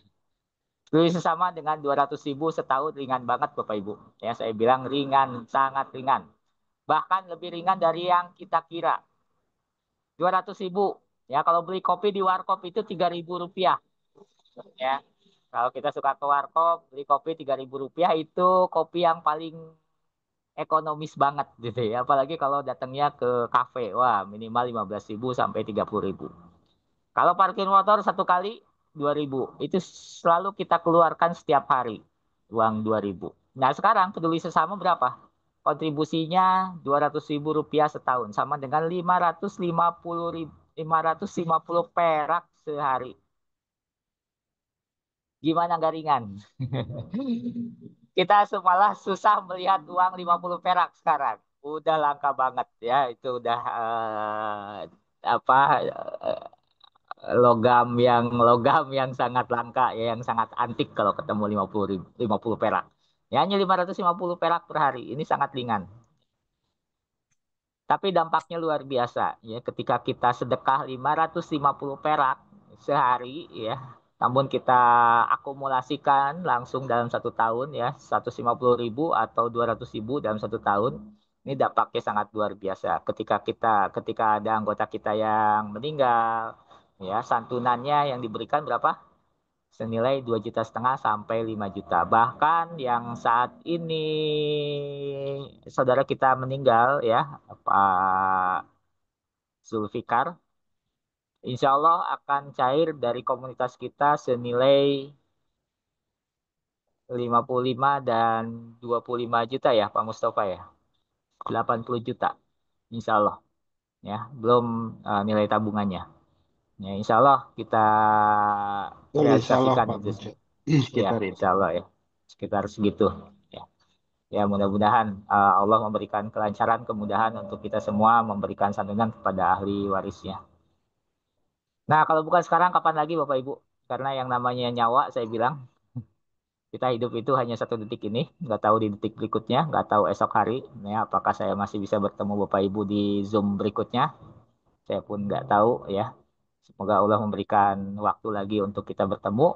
Peduli sesama dengan 200.000 setahun ringan banget Bapak Ibu. Ya, saya bilang ringan, sangat ringan. Bahkan lebih ringan dari yang kita kira. 200.000. Ya, kalau beli kopi di warkop itu 3.000 rupiah. Ya, kalau kita suka ke warkop, beli kopi 3.000 rupiah itu kopi yang paling ekonomis banget gitu ya. Apalagi kalau datangnya ke kafe, wah minimal 15.000 sampai 30.000. Kalau parkir motor 1 kali 2.000. Itu selalu kita keluarkan setiap hari uang 2.000. Nah, sekarang peduli sesama berapa? Kontribusinya 200.000 rupiah setahun, sama dengan 550 perak sehari. Gimana nggak ringan? Kita malah susah melihat uang 50 perak sekarang. Udah langka banget ya, itu udah apa logam yang sangat langka ya, yang sangat antik kalau ketemu 50 perak. Ya, hanya 550 perak per hari. Ini sangat ringan. Tapi dampaknya luar biasa ya, ketika kita sedekah 550 perak sehari ya. Namun kita akumulasikan langsung dalam 1 tahun ya, 150.000 atau 200.000 dalam 1 tahun. Ini dampaknya sangat luar biasa. Ketika ada anggota kita yang meninggal, ya santunannya yang diberikan berapa? Senilai 2,5 juta sampai 5 juta. Bahkan yang saat ini saudara kita meninggal ya, Pak Zulfikar, insya Allah akan cair dari komunitas kita senilai 55 dan 25 juta ya Pak Mustafa ya. 80 juta insya Allah ya. Belum nilai tabungannya. Ya, insya Allah kita Betul, insya Allah realisasikan Pak itu. Puji. Ya, Sekitar itu. insya Allah ya. Sekitar segitu. Ya. Ya, mudah-mudahan Allah memberikan kelancaran, kemudahan untuk kita semua memberikan santunan kepada ahli warisnya. Nah, kalau bukan sekarang, kapan lagi Bapak Ibu? Karena yang namanya nyawa, saya bilang, kita hidup itu hanya 1 detik ini, nggak tahu di detik berikutnya, nggak tahu esok hari, ya, apakah saya masih bisa bertemu Bapak Ibu di Zoom berikutnya, saya pun nggak tahu, ya. Semoga Allah memberikan waktu lagi untuk kita bertemu.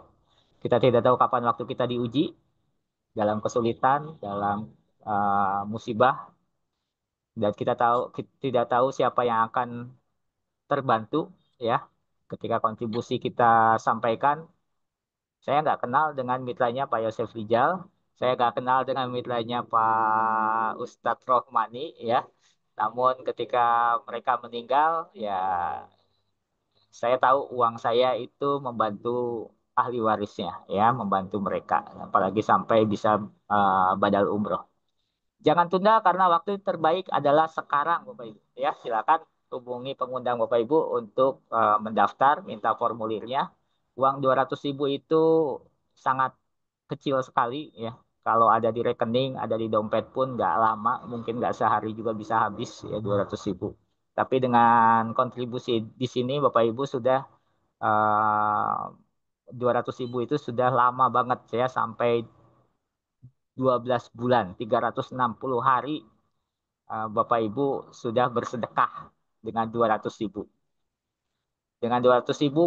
Kita tidak tahu kapan waktu kita diuji, dalam kesulitan, dalam musibah, dan kita tidak tahu siapa yang akan terbantu ya ketika kontribusi kita sampaikan. Saya nggak kenal dengan mitranya Pak Yosef Rijal, saya nggak kenal dengan mitranya Pak Ustadz Rohmani ya. Namun ketika mereka meninggal ya, saya tahu uang saya itu membantu ahli warisnya ya, membantu mereka, apalagi sampai bisa badal umroh. Jangan tunda karena waktu terbaik adalah sekarang, Bapak Ibu. Ya, silakan hubungi pengundang Bapak Ibu untuk mendaftar, minta formulirnya. Uang 200.000 itu sangat kecil sekali ya. Kalau ada di rekening, ada di dompet pun nggak lama, mungkin nggak sehari juga bisa habis ya 200.000. Tapi dengan kontribusi di sini Bapak Ibu sudah 200.000 itu sudah lama banget ya, sampai 12 bulan, 360 hari Bapak Ibu sudah bersedekah dengan 200.000. Dengan 200.000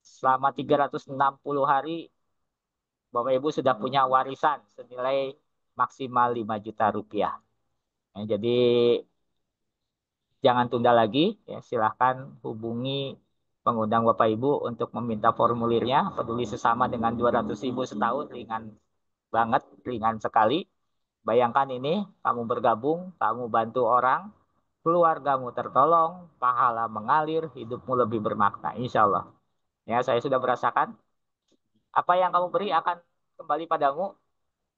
selama 360 hari Bapak Ibu sudah punya warisan senilai maksimal 5 juta rupiah. Ya, jadi jangan tunda lagi, ya, silahkan hubungi pengundang Bapak Ibu untuk meminta formulirnya. Peduli sesama dengan 200.000 setahun, ringan banget, ringan sekali. Bayangkan ini, kamu bergabung, kamu bantu orang, keluargamu tertolong, pahala mengalir, hidupmu lebih bermakna, insya Allah. Ya, saya sudah merasakan apa yang kamu beri akan kembali padamu,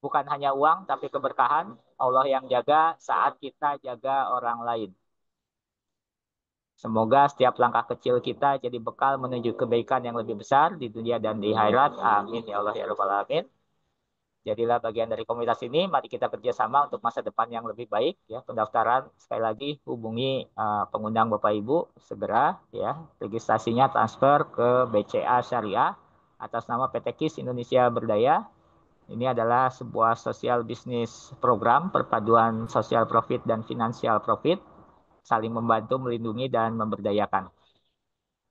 bukan hanya uang, tapi keberkahan. Allah yang jaga saat kita jaga orang lain. Semoga setiap langkah kecil kita jadi bekal menuju kebaikan yang lebih besar di dunia dan di akhirat. Amin ya Allah ya Rabbal Alamin. Jadilah bagian dari komunitas ini. Mari kita kerjasama untuk masa depan yang lebih baik. Ya, pendaftaran sekali lagi hubungi pengundang Bapak Ibu segera. Ya, registrasinya transfer ke BCA Syariah atas nama PT KIS Indonesia Berdaya. Ini adalah sebuah sosial bisnis program perpaduan social profit dan financial profit, saling membantu, melindungi, dan memberdayakan.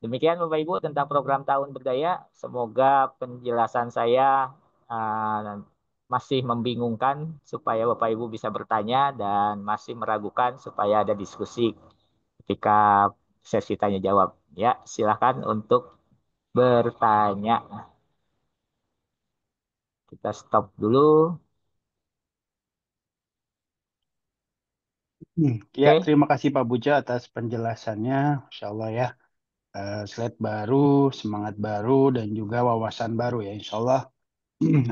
Demikian Bapak Ibu tentang program Tahun Berdaya. Semoga penjelasan saya uh, masih membingungkan supaya Bapak Ibu bisa bertanya dan masih meragukan supaya ada diskusi ketika sesi tanya jawab. Ya, silakan untuk bertanya. Kita stop dulu. Ya, Oke, terima kasih Pak Buja atas penjelasannya. Insya Allah ya. Slide baru, semangat baru, dan juga wawasan baru ya. Insya Allah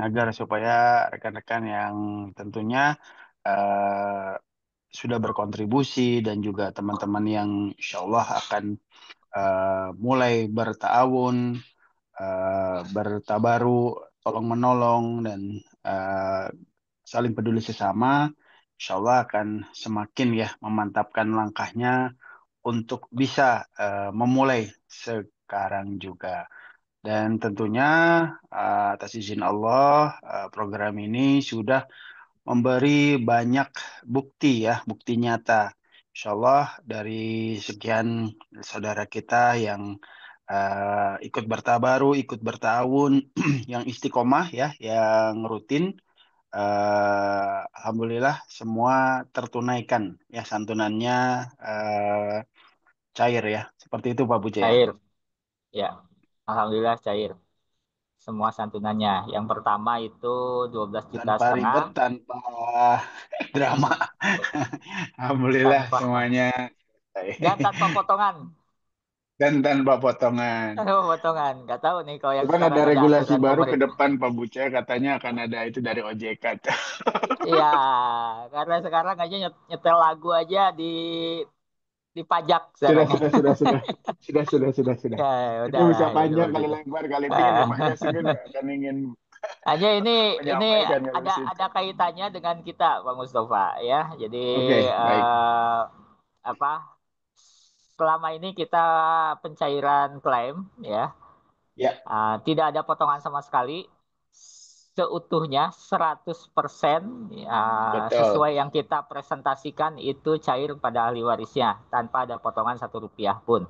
agar supaya rekan-rekan yang tentunya eh, sudah berkontribusi dan juga teman-teman yang insya Allah akan mulai bertaawun, bertabaru, tolong menolong dan eh, saling peduli sesama, insya Allah akan semakin ya memantapkan langkahnya untuk bisa memulai sekarang juga. Dan tentunya atas izin Allah program ini sudah memberi banyak bukti ya, bukti nyata. Insya Allah dari sekian saudara kita yang ikut bertabaru, ikut bertahun, yang istiqomah ya, yang rutin, Alhamdulillah semua tertunaikan ya santunannya cair ya. Seperti itu Pak Buce ya. cair. Ya, Alhamdulillah cair. Semua santunannya. Yang pertama itu 12 juta Tanpa setengah ribet, tanpa drama. Alhamdulillah tanpa semuanya dan selesai. tanpa potongan. Dan tanpa potongan. Tanpa potongan. Nggak tahu nih kalau yang Cuman ada sekarang ada regulasi aturan baru ke pemerintah. depan Pak Buce katanya akan ada itu dari OJK. Iya, karena sekarang aja nyetel lagu aja dipajak Sudah, sekarang. sudah, sudah, sudah. Sudah, sudah, sudah, sudah. Ya, Itu udahlah bisa jadi panjang kali begitu. lebar kali tinggi nih Pak Ah, Yos ini akan ingin hanya ini menyampaikan kalau di ada situ. kaitannya dengan kita, Pak Mustafa ya. Jadi Oke, baik. eh, apa? Selama ini kita pencairan klaim ya, Ya, tidak ada potongan sama sekali, seutuhnya 100% ya, betul, sesuai yang kita presentasikan itu cair pada ahli warisnya tanpa ada potongan 1 rupiah pun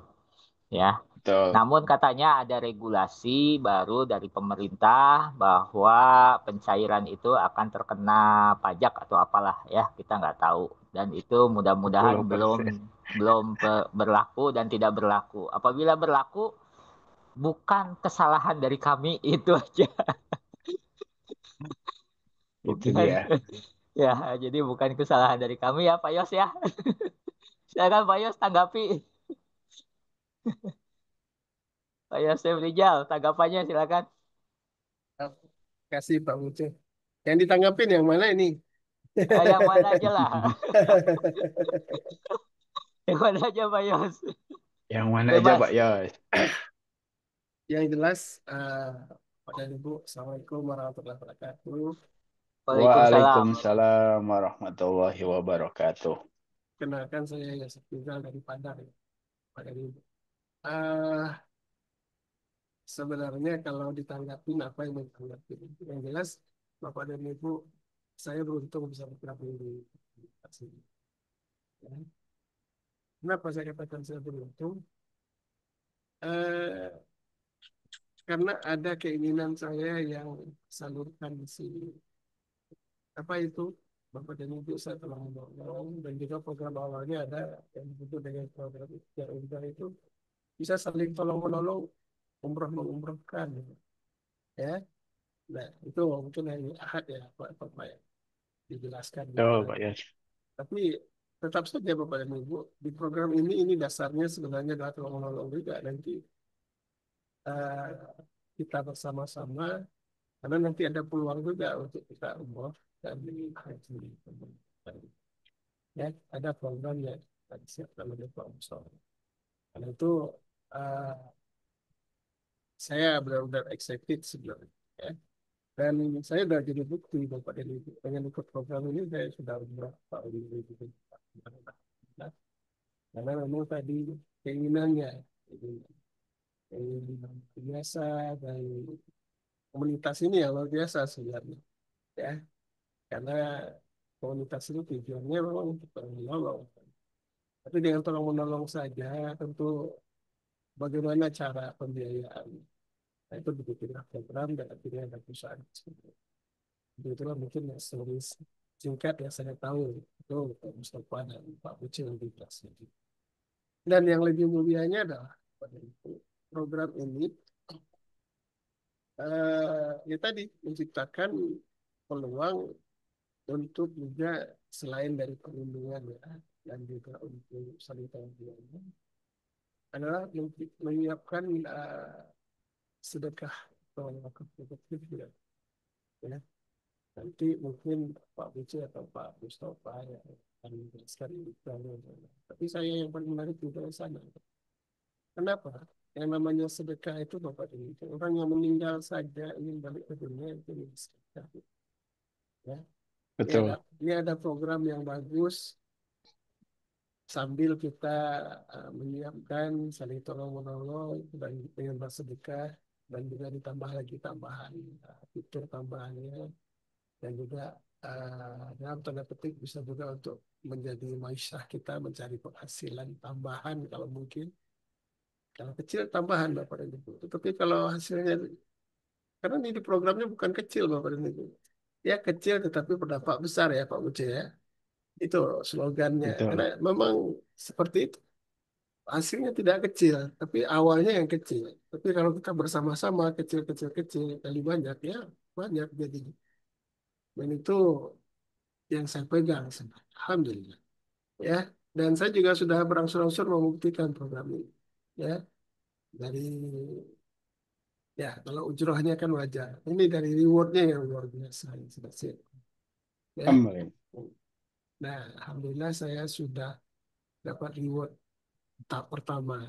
ya. betul. Namun katanya ada regulasi baru dari pemerintah bahwa pencairan itu akan terkena pajak atau apalah ya, kita nggak tahu. Dan itu mudah-mudahan 10%. belum berlaku dan tidak berlaku. Apabila berlaku, bukan kesalahan dari kami itu aja. Itu Bukan. dia. Ya, jadi bukan kesalahan dari kami ya Pak Yos ya. Silakan Pak Yos tanggapi. Pak Yos Rizal, tanggapannya silakan. Terima kasih Pak Ucu. Yang ditanggapin yang mana ini? Yang mana aja lah. Yang mana aja Pak Yos. Yang mana aja Pak Bebas. Yos? Yang jelas, Pak dan Ibu, Assalamualaikum warahmatullahi wabarakatuh. Waalaikumsalam. Waalaikumsalam warahmatullahi wabarakatuh. Kenalkan saya Yasif Rizal dari Padang, Pak dan Ibu. Ah, Sebenarnya kalau ditanggapin apa yang mau ditanggapin? Yang jelas, Bapak dan Ibu, saya beruntung bisa bergabung di sini. Ya. Kenapa saya katakan saya beruntung? Eh, karena ada keinginan saya yang salurkan di sini. Apa itu? Bapak dan Ibu saya telah mendorong dan juga program awalnya ada yang disebut dengan program yang umrah itu bisa saling tolong menolong umroh mengumrohkan ya. Nah itu mungkin hari Ahad ya Pak ya dijelaskan gitu Oh, kan. Pak ya. Tapi tetap saja Bapak dan Ibu di program ini dasarnya sebenarnya adalah tolong menolong juga nanti eh, kita bersama-sama karena nanti ada peluang juga untuk kita umroh dan haji. Ya, ada program yang kita siapkan oleh Pak Musa. Karena itu eh, saya benar-benar excited sebenarnya. Ya. Dan saya sudah jadi bukti Bapak dan Ibu. Dengan ikut program ini saya sudah berapa ini. Karena memang tadi keinginannya, keinginan biasa dan komunitas ini yang luar biasa sebenarnya. Ya, karena komunitas ini tujuannya memang untuk menolong. Tapi dengan tolong menolong saja tentu bagaimana cara pembiayaan. Nah, itu dibikinlah program dan akhirnya ada perusahaan. Jadi itulah mungkin yang singkat yang saya tahu itu Pak Mustafa dan Pak Buci lebih jelas lagi. Dan yang lebih mulianya adalah program ini ya tadi menciptakan peluang untuk juga selain dari perlindungan ya dan juga untuk saling tanggung adalah menyiapkan sedekah atau wakaf produktif ya. Ya. Nanti mungkin Pak Buci atau Pak Mustafa yang akan menjelaskan itu. Tapi saya yang paling menarik juga di sana. Kenapa? Yang namanya sedekah itu Bapak ini orang yang meninggal saja ingin balik ke dunia itu sedekah. Ya. Betul. Ini ada program yang bagus sambil kita menyiapkan saling tolong menolong dan dengan bersedekah dan juga ditambah lagi tambahan fitur tambahannya dan juga dalam tanda petik bisa juga untuk menjadi maisha kita mencari penghasilan tambahan kalau mungkin kalau kecil tambahan Bapak dan Ibu tapi kalau hasilnya karena ini programnya bukan kecil Bapak dan Ibu ya kecil tetapi berdampak besar ya Pak Uce ya itu slogannya karena Betul. memang seperti itu hasilnya tidak kecil tapi awalnya yang kecil tapi kalau kita bersama-sama kecil kecil kecil kali banyak ya banyak jadi dan itu yang saya pegang sebenarnya. Alhamdulillah ya dan saya juga sudah berangsur-angsur membuktikan program ini ya dari ya kalau ujrohnya kan wajar ini dari rewardnya yang luar biasa yang sudah siap ya Amin. nah alhamdulillah saya sudah dapat reward tahap pertama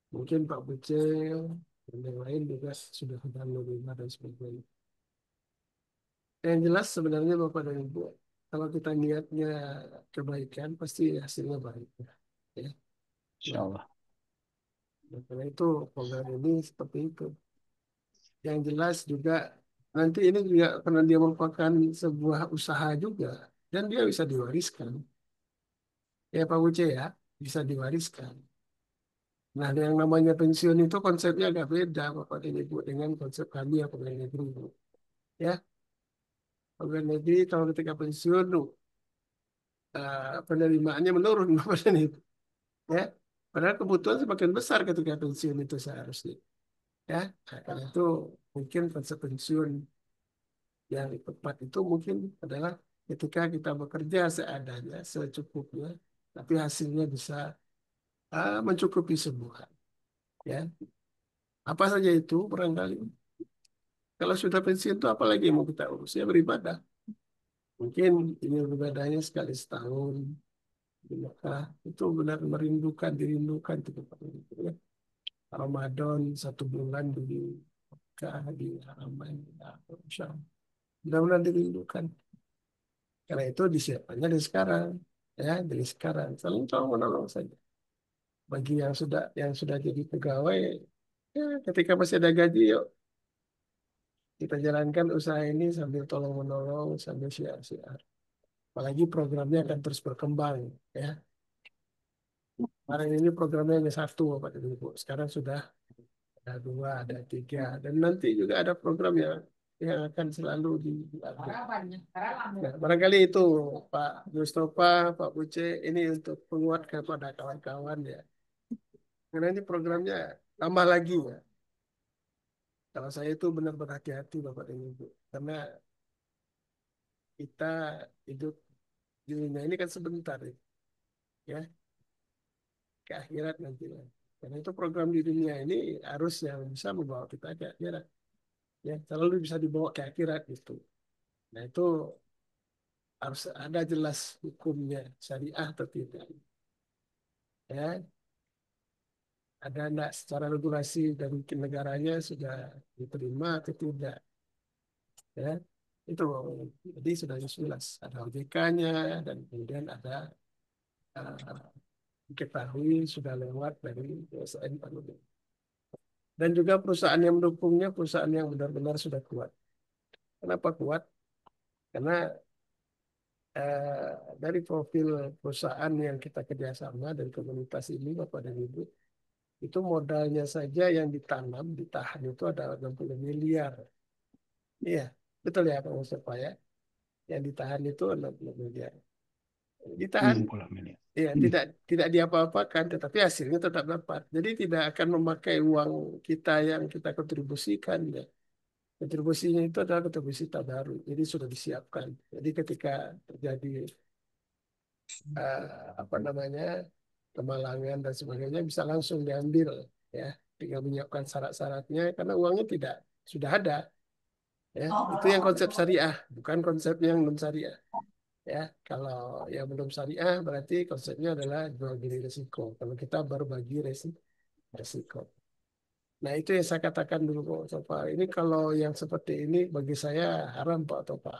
mungkin Pak Bucel dan yang lain juga sudah menerima dan sebagainya yang jelas sebenarnya Bapak dan Ibu kalau kita niatnya kebaikan pasti hasilnya baik ya. Insya Nah, Allah. karena itu program ini seperti itu. Yang jelas juga nanti ini juga karena dia merupakan sebuah usaha juga dan dia bisa diwariskan. Ya Pak Uce ya, bisa diwariskan. Nah, yang namanya pensiun itu konsepnya agak beda Bapak dan Ibu dengan konsep kami yang pegawai negeri. Ya, pegawai negeri kalau ketika pensiun penerimaannya menurun Bapak dan Ibu. Ya, padahal kebutuhan semakin besar ketika pensiun itu seharusnya. Ya, nah, karena itu mungkin konsep pensiun yang tepat itu mungkin adalah ketika kita bekerja seadanya, secukupnya, tapi hasilnya bisa mencukupi semua. Ya, apa saja itu barangkali. Kalau sudah pensiun itu apalagi yang mau kita urus? Ya beribadah. Mungkin ini beribadahnya sekali setahun di Mekah. Itu benar merindukan, dirindukan itu ya. Ramadan 1 bulan di Mekah di Haramain, Insya Allah. Benar-benar dirindukan. Karena itu disiapkannya dari sekarang, ya dari sekarang. Saling tolong menolong saja. Bagi yang sudah jadi pegawai, ya ketika masih ada gaji, yuk kita jalankan usaha ini sambil tolong menolong, sambil siar-siar. Apalagi programnya akan terus berkembang, ya. Kemarin ini programnya hanya satu, Bapak dan Ibu. Sekarang sudah ada dua, ada tiga, dan nanti juga ada program yang akan selalu di-update. Nah, barangkali itu Pak Mustafa, Pak Buce, ini untuk penguat kepada kawan-kawan ya. Karena ini programnya tambah lagi ya. Kalau saya itu benar berhati-hati Bapak dan Ibu, karena kita hidup di dunia ini kan sebentar ya, ke akhirat nanti. Karena itu program di dunia ini harus yang bisa membawa kita ke akhirat. Ya, selalu bisa dibawa ke akhirat gitu. Nah, itu harus ada jelas hukumnya, syariah atau tidak. Ya, ada enggak secara regulasi dari negaranya sudah diterima atau tidak. Ya, itu jadi sudah jelas. Ada OJK-nya dan kemudian ada uh, diketahui sudah lewat dari BSN Palu. Dan juga perusahaan yang mendukungnya perusahaan yang benar-benar sudah kuat. Kenapa kuat? Karena dari profil perusahaan yang kita kerjasama dari komunitas ini, Bapak dan Ibu, itu modalnya saja yang ditanam, ditahan itu ada 60 miliar. Iya, betul ya Pak Mustafa ya. Yang ditahan itu 60 miliar. Ditahan, 60 miliar. ya tidak tidak diapa-apakan, tetapi hasilnya tetap dapat. Jadi tidak akan memakai uang kita yang kita kontribusikan ya. Kontribusinya itu adalah kontribusi tabaruk, jadi sudah disiapkan. Jadi ketika terjadi apa namanya kemalangan dan sebagainya bisa langsung diambil ya, tinggal menyiapkan syarat-syaratnya karena uangnya tidak sudah ada ya. Itu yang konsep syariah, bukan konsep yang non syariah ya. Kalau yang belum syariah berarti konsepnya adalah jual beli risiko. Kalau kita baru bagi risiko. Nah, itu yang saya katakan dulu Pak Topa. Ini kalau yang seperti ini bagi saya haram Pak Topa.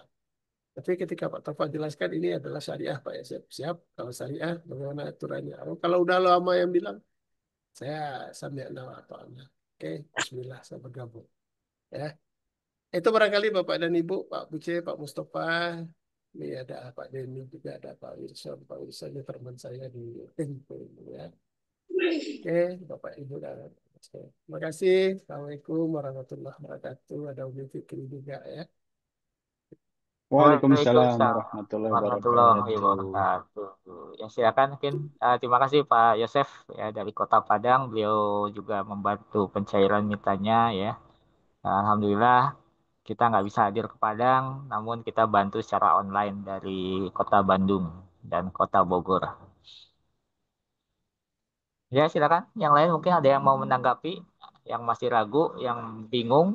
Tapi ketika Pak Topa jelaskan ini adalah syariah Pak ya, siap-siap. Kalau syariah bagaimana aturannya? Oh, kalau udah lama yang bilang, saya sami'na wa ata'na. Oke, Bismillah, saya bergabung. Ya, itu barangkali Bapak dan Ibu, Pak Buce, Pak Mustafa, ini ada Pak Denny juga, ada Pak Wilson. Pak Wilson ini teman saya di Tempo ya. Oke, Bapak Ibu dan terima kasih. Assalamualaikum warahmatullahi wabarakatuh. Ada Umi Fikri juga ya. Waalaikumsalam Waalaikumsalam warahmatullahi warahmatullahi wabarakatuh. wabarakatuh. Ya silakan mungkin terima kasih Pak Yosef ya dari Kota Padang. Beliau juga membantu pencairan mintanya ya. Alhamdulillah kita nggak bisa hadir ke Padang, namun kita bantu secara online dari Kota Bandung dan Kota Bogor. Ya silakan. Yang lain mungkin ada yang mau menanggapi, yang masih ragu, yang bingung,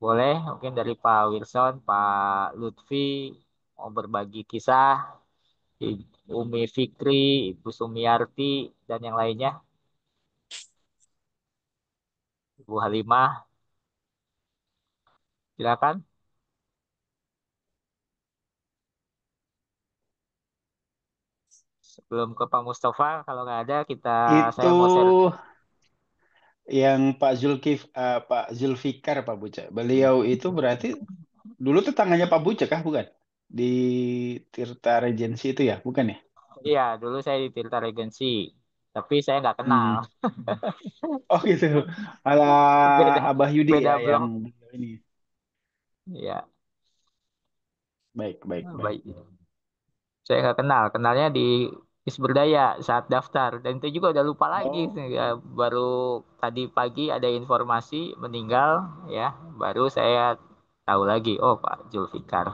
boleh mungkin dari Pak Wilson, Pak Lutfi mau berbagi kisah. Umi Fikri, Ibu Sumiarti, dan yang lainnya, Ibu Halimah, silakan. Sebelum ke Pak Mustafa, kalau nggak ada, Itu saya mau share. yang Pak Zulfikar Pak Buca. Beliau itu berarti dulu tetangganya Pak Buca kah bukan? Di Tirta Regency itu ya, bukan ya? Iya, dulu saya di Tirta Regency, tapi saya nggak kenal. Hmm. Oh gitu. Ala Beda, Abah Yudi ya beda yang blok. beliau ini. Iya, Baik, baik, baik. baik. Saya nggak kenal, kenalnya di Isberdaya saat daftar, dan itu juga udah lupa lagi. Oh, Ya, baru tadi pagi ada informasi meninggal, ya, baru saya tahu lagi. Oh, Pak Julfikar.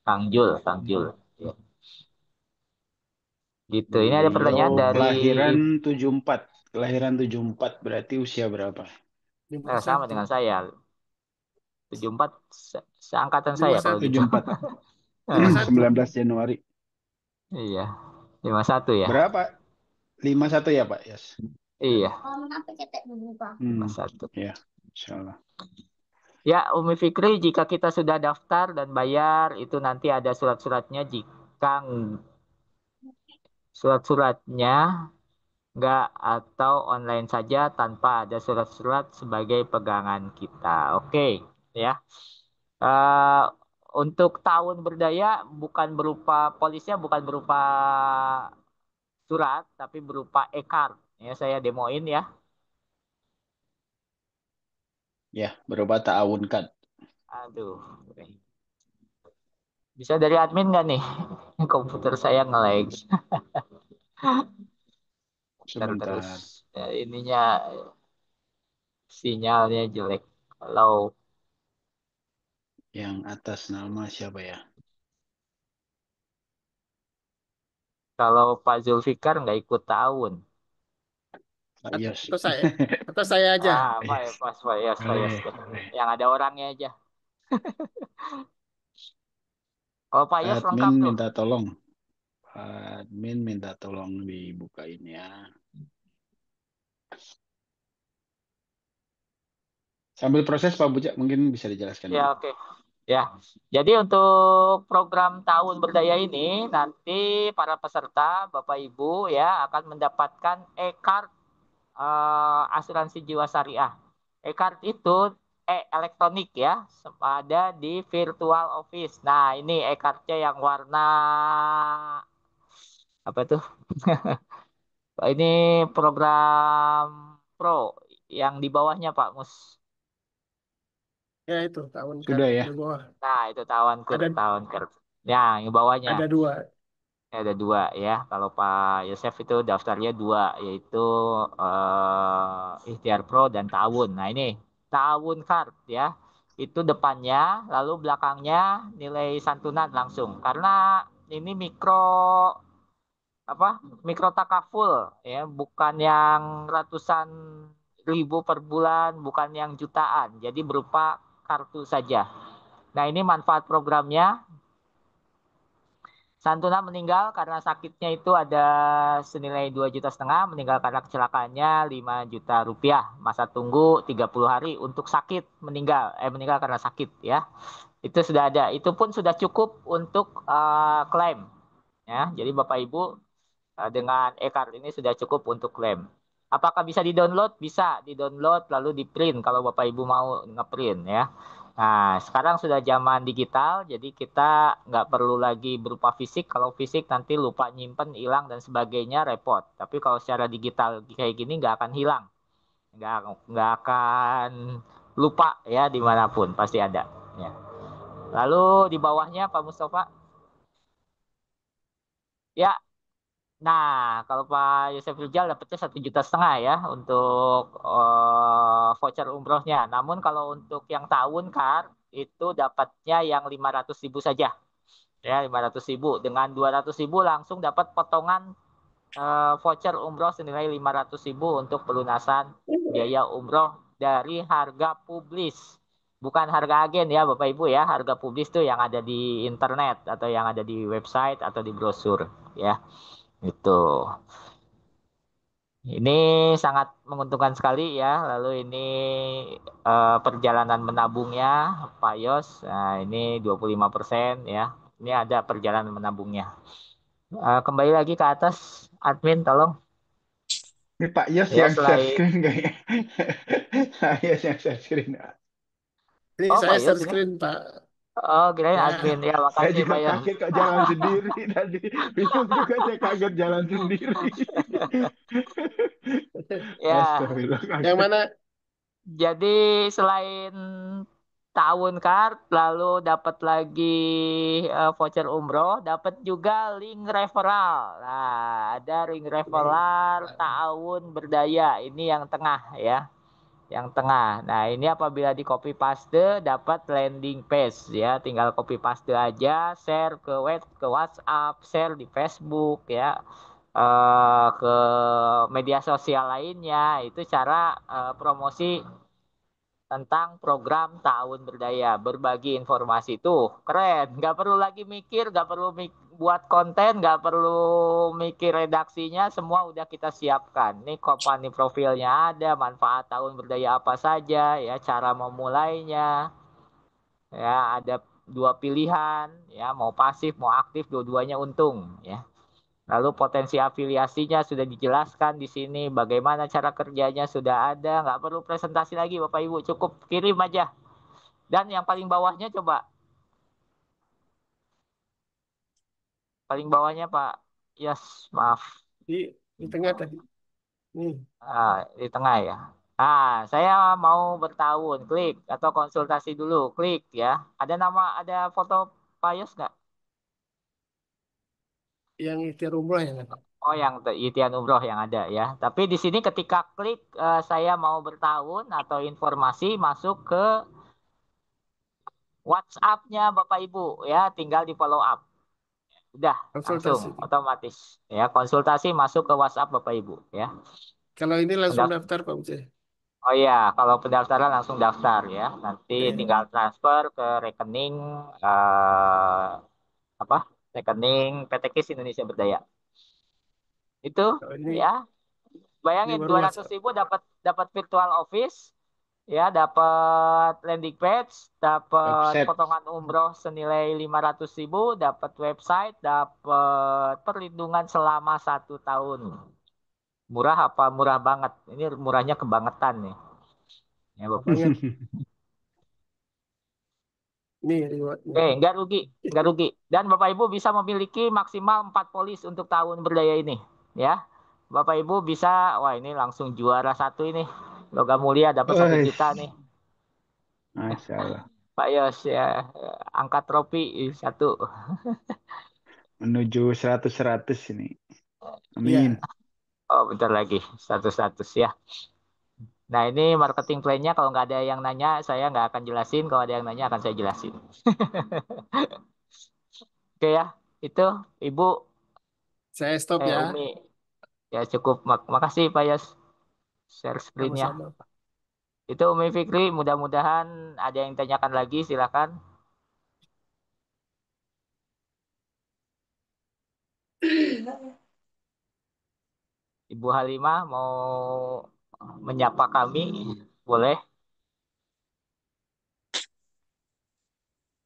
Kang Jul, Kang Jul. Ya, gitu. Ini ada beliau pertanyaan dari kelahiran 74. Kelahiran 74 berarti usia berapa? lima sama satu dengan saya. 74 seangkatan lima saya kalau satu gitu. 74. lima satu 19 Januari. Iya. 51 ya. Berapa? 51 ya, Pak? Yes. Iya, Hmm, 51. ya, insya Allah. Ya, Umi Fikri, jika kita sudah daftar dan bayar, itu nanti ada surat-suratnya. Jika surat-suratnya nggak atau online saja tanpa ada surat-surat sebagai pegangan kita. Oke. ya. Eh, untuk tahun berdaya bukan berupa polisnya bukan berupa surat tapi berupa e-card. Ya, saya demoin ya. Ya, berupa ta'awun kan. Aduh. Bisa dari admin nggak nih? Komputer saya nge-lag. Terus Sebentar. ininya sinyalnya jelek. Kalau Yang atas nama siapa ya? kalau Pak Zulfikar nggak ikut tahun. Pak Yos. Atau saya, atau saya aja. Pak Yes. Pas Pak Yos, Pak Yos. Boleh, boleh. Yang ada orangnya aja. Kalau Pak Yos Admin lengkap tuh. minta tolong. Admin minta tolong dibukain ya. Sambil proses Pak Bujak mungkin bisa dijelaskan Ya, dulu. oke. Ya. Jadi untuk program tahun berdaya ini nanti para peserta Bapak Ibu ya akan mendapatkan e-card asuransi jiwa syariah. E-card itu elektronik ya, ada di virtual office. Nah, ini e-cardnya yang warna apa tuh? Ini program Pro yang di bawahnya Pak Mus. Ya itu tahun Sudah ya. di bawah. Nah, itu Ada tahun kur. Ya, yang bawahnya. ada dua. Ada dua ya. Kalau Pak Yosef itu daftarnya dua, yaitu Ikhtiar Pro dan Ta'awun. Nah ini Ta'awun Card ya. Itu depannya, lalu belakangnya nilai santunan langsung. Karena ini mikro takaful ya, bukan yang ratusan ribu per bulan, bukan yang jutaan. Jadi berupa kartu saja. Nah ini manfaat programnya. Santunan meninggal karena sakitnya itu ada senilai 2,5 juta, meninggal karena kecelakaannya 5 juta rupiah. Masa tunggu 30 hari untuk sakit meninggal karena sakit ya. Itu sudah ada. Itu pun sudah cukup untuk klaim ya. Jadi Bapak Ibu dengan e-card ini sudah cukup untuk klaim. Apakah bisa di-download? Bisa di-download lalu di-print kalau Bapak Ibu mau nge-print ya. Nah, sekarang sudah zaman digital, jadi kita nggak perlu lagi berupa fisik. Kalau fisik nanti lupa nyimpen, hilang dan sebagainya repot. Tapi kalau secara digital kayak gini nggak akan hilang, nggak nggak akan lupa ya dimanapun pasti ada. Ya. Lalu di bawahnya Pak Mustafa, ya. Nah, kalau Pak Yosef Rizal dapatnya 1,5 juta ya untuk voucher umrohnya. Namun kalau untuk yang tahun card itu dapatnya yang 500 ribu saja. Ya, 500 ribu. Dengan 200 ribu langsung dapat potongan voucher umroh senilai 500 ribu untuk pelunasan biaya umroh dari harga publis. Bukan harga agen ya Bapak Ibu ya. Harga publis itu yang ada di internet atau yang ada di website atau di brosur ya. Itu. Ini sangat menguntungkan sekali ya. Lalu ini perjalanan menabungnya Pak Yos. Nah, ini 25% ya. Ini ada perjalanan menabungnya. Kembali lagi ke atas, admin tolong. Ini Pak Yos Ya yang share selain, screen kayaknya. Pak Yos yang share screen. Ini oh saya Pak Yos share ini. screen Pak. Oh kirain admin. Ya. Ya Saya makasih juga Pak Yos. kaget kok jalan sendiri tadi. Bingung juga saya kaget jalan sendiri. Ya, Astagfirullah Yang kaget. mana? jadi selain tahun card, lalu dapat lagi voucher umroh, dapat juga link referral. Nah, ada link Ini. referral tahun berdaya. Ini yang tengah ya, yang tengah. Nah, ini apabila di copy paste dapat landing page ya, tinggal copy paste aja, share ke web, ke WhatsApp, share di Facebook ya. Ke media sosial lainnya itu cara promosi tentang program Tahun Berdaya, berbagi informasi itu keren, nggak perlu lagi mikir, nggak perlu buat konten, nggak perlu mikir redaksinya, semua udah kita siapkan. Ini company profilnya ada, manfaat Tahun Berdaya apa saja, ya cara memulainya, ya ada dua pilihan, ya mau pasif mau aktif dua-duanya untung, ya. Lalu potensi afiliasinya sudah dijelaskan di sini, bagaimana cara kerjanya sudah ada, nggak perlu presentasi lagi Bapak Ibu, cukup kirim aja Dan yang paling bawahnya coba, paling bawahnya Pak. Yes, maaf. Di tengah tadi. Nih, Di tengah ya. Nah, saya mau bertahun, klik atau konsultasi dulu, klik ya. Ada foto Pak Yos nggak? yang ikhtiar umroh yang ada. Oh, yang Itian Umroh yang ada ya. Tapi di sini ketika klik saya mau bertahun atau informasi masuk ke WhatsApp-nya Bapak Ibu ya, tinggal di follow up. Udah langsung Konsultasi. otomatis ya, konsultasi masuk ke WhatsApp Bapak Ibu ya. Kalau ini langsung Pendaft- daftar Pak Uce. Oh iya, kalau pendaftaran langsung daftar ya. Nanti Ya. tinggal transfer ke rekening eh, apa? Rekening PT KIS Indonesia Berdaya. Itu Kalau ya, ini bayangin baru 200.000 WhatsApp. dapat dapat virtual office, ya dapat landing page, dapat Website. potongan umroh senilai 500.000, dapat website, dapat perlindungan selama 1 tahun. Murah apa murah banget? Ini murahnya kebangetan nih. Ya, Apa Bapak. banget. Nih rewardnya. Nggak rugi, nggak rugi. Dan Bapak Ibu bisa memiliki maksimal 4 polis untuk tahun berdaya ini, ya. Bapak Ibu bisa, wah ini langsung juara satu ini. Logam mulia dapat 1 juta nih. Wes, Masya Allah. Pak Yos ya, angkat trofi satu. Menuju 100-100 ini. Amin. Iya, Oh, bentar lagi 100-100 ya. Nah ini marketing plan-nya kalau nggak ada yang nanya, saya nggak akan jelasin. Kalau ada yang nanya akan saya jelasin. Oke ya, itu Ibu saya stop Umi. ya. Ya cukup. Makasih Pak Yos. Share screen-nya. Sama-sama. Itu Umi Fikri, mudah-mudahan ada yang tanyakan lagi, silakan. Ibu Halimah mau menyapa kami, boleh?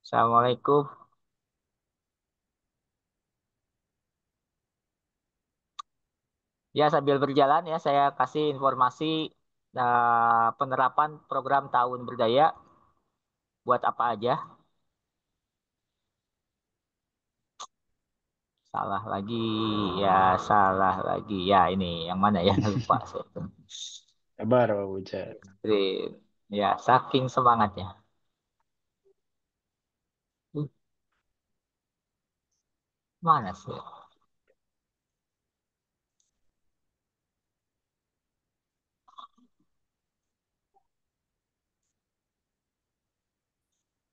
Assalamualaikum. Ya, sambil berjalan ya, saya kasih informasi penerapan program Tahun Berdaya buat apa aja. Salah lagi, ya salah lagi. Ya, ini yang mana ya? Lupa saya. Sabar, Pak Ucet. Ya, saking semangatnya. Mana sih?